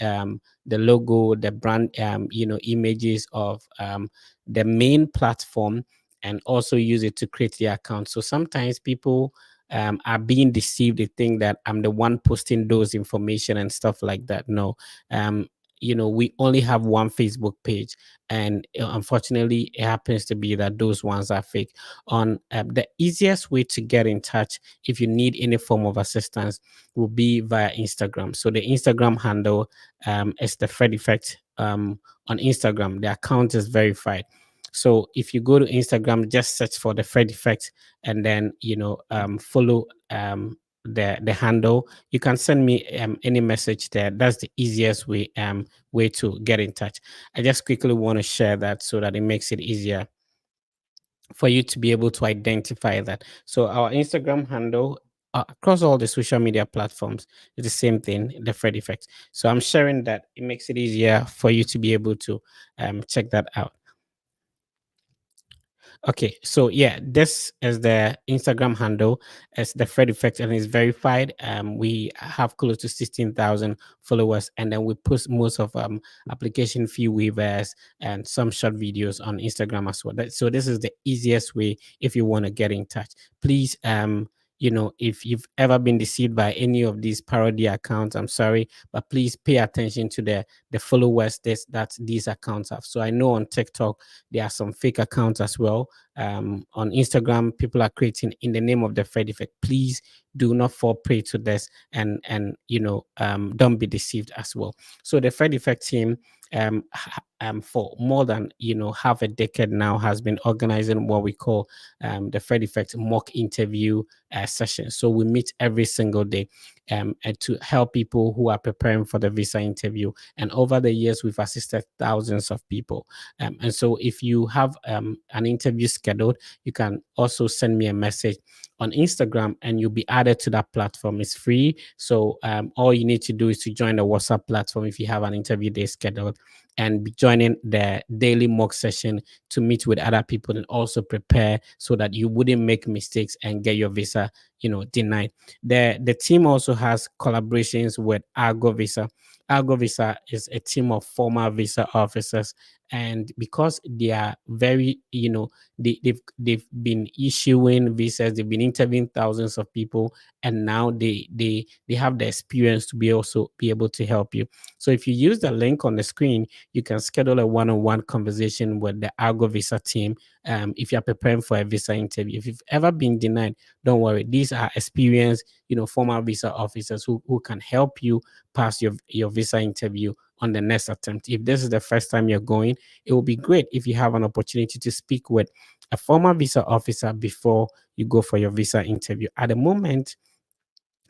the logo, the brand, images of the main platform, and also use it to create the account. So sometimes people are being deceived. They think that I'm the one posting those information and stuff like that. No, we only have one Facebook page, and unfortunately, it happens to be that those ones are fake. On the easiest way to get in touch if you need any form of assistance will be via Instagram. So the Instagram handle is the Fred Effect on Instagram. The account is verified. So if you go to Instagram, just search for the Fred Effect, and then follow the handle. You can send me any message there. That's the easiest way to get in touch. I just quickly want to share that so that it makes it easier for you to be able to identify that. So our Instagram handle across all the social media platforms is the same thing, the Fred Effect. So I'm sharing that. It makes it easier for you to be able to check that out. Okay, so yeah, this is the Instagram handle. It's the Fred Effect, and it's verified. We have close to 16,000 followers, and then we post most of application fee waivers and some short videos on Instagram as well. So this is the easiest way if you want to get in touch. Please, if you've ever been deceived by any of these parody accounts, I'm sorry, but please pay attention to the followers that these accounts have. So I know on TikTok there are some fake accounts as well. On Instagram, people are creating in the name of the Fred Effect. Please do not fall prey to this, and don't be deceived as well. So the Fred Effect team, for more than half a decade now, has been organizing what we call the Fred Effect mock interview session. So we meet every single day and to help people who are preparing for the visa interview. And over the years, we've assisted thousands of people. And so if you have an interview scheduled, you can also send me a message on Instagram and you'll be added to that platform. It's free. So all you need to do is to join the WhatsApp platform if you have an interview day scheduled. and be joining the daily mock session to meet with other people and also prepare so that you wouldn't make mistakes and get your visa, denied. The team also has collaborations with Argo Visa. Argo Visa is a team of former visa officers, and because they are very, they've been issuing visas, they've been interviewing thousands of people, and now they have the experience to be able to help you. So if you use the link on the screen, you can schedule a one-on-one conversation with the Argo Visa team. If you're preparing for a visa interview, if you've ever been denied, don't worry. These are experienced, former visa officers who can help you pass your visa interview on the next attempt. If this is the first time you're going, it will be great if you have an opportunity to speak with a former visa officer before you go for your visa interview. At the moment,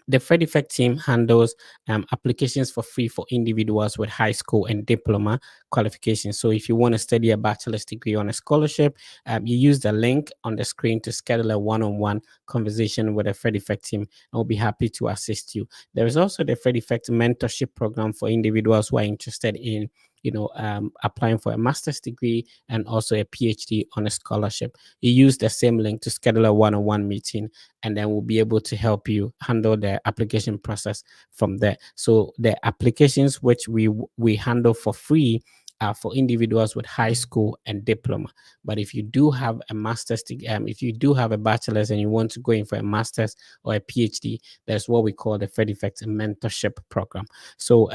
the Fred Effect team handles applications for free for individuals with high school and diploma qualifications. So if you want to study a bachelor's degree on a scholarship, you use the link on the screen to schedule a one-on-one conversation with the Fred Effect team. I'll be happy to assist you. There is also the Fred Effect mentorship program for individuals who are interested in applying for a master's degree and also a PhD on a scholarship. You use the same link to schedule a one-on-one meeting, and then we'll be able to help you handle the application process from there. So the applications which we handle for free are for individuals with high school and diploma. But if you do have a master's, if you do have a bachelor's and you want to go in for a master's or a PhD, that's what we call the Fred Effect mentorship program. So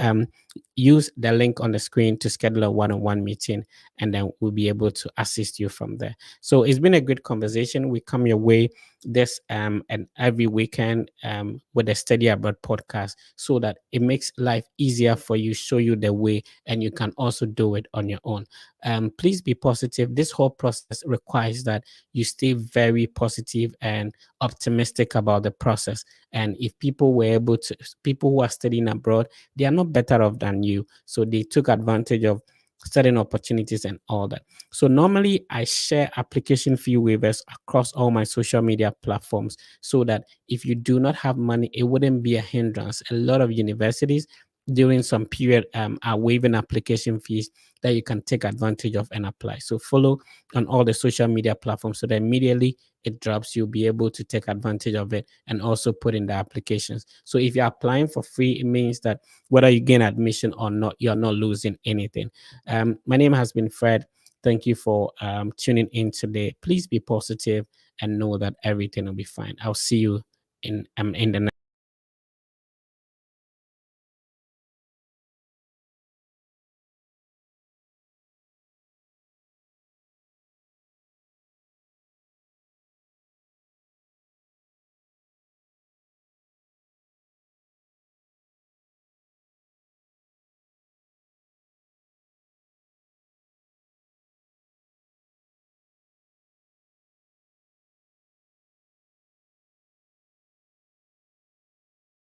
use the link on the screen to schedule a one-on-one meeting, and then we'll be able to assist you from there. So it's been a good conversation. We come your way this and every weekend with the Study Abroad podcast, so that it makes life easier for you, show you the way, and you can also do it on your own. Please be positive. This whole process requires that you stay very positive and optimistic about the process. And if people who are studying abroad, they are not better off than you. So they took advantage of certain opportunities and all that. So normally I share application fee waivers across all my social media platforms, so that if you do not have money, it wouldn't be a hindrance. A lot of universities during some period are waiving application fees that you can take advantage of and apply. So follow on all the social media platforms, so that immediately it drops, you'll be able to take advantage of it and also put in the applications. So if you're applying for free, it means that whether you gain admission or not, you're not losing anything. My name has been Fred. Thank you for tuning in today. Please be positive and know that everything will be fine. I'll see you in the next.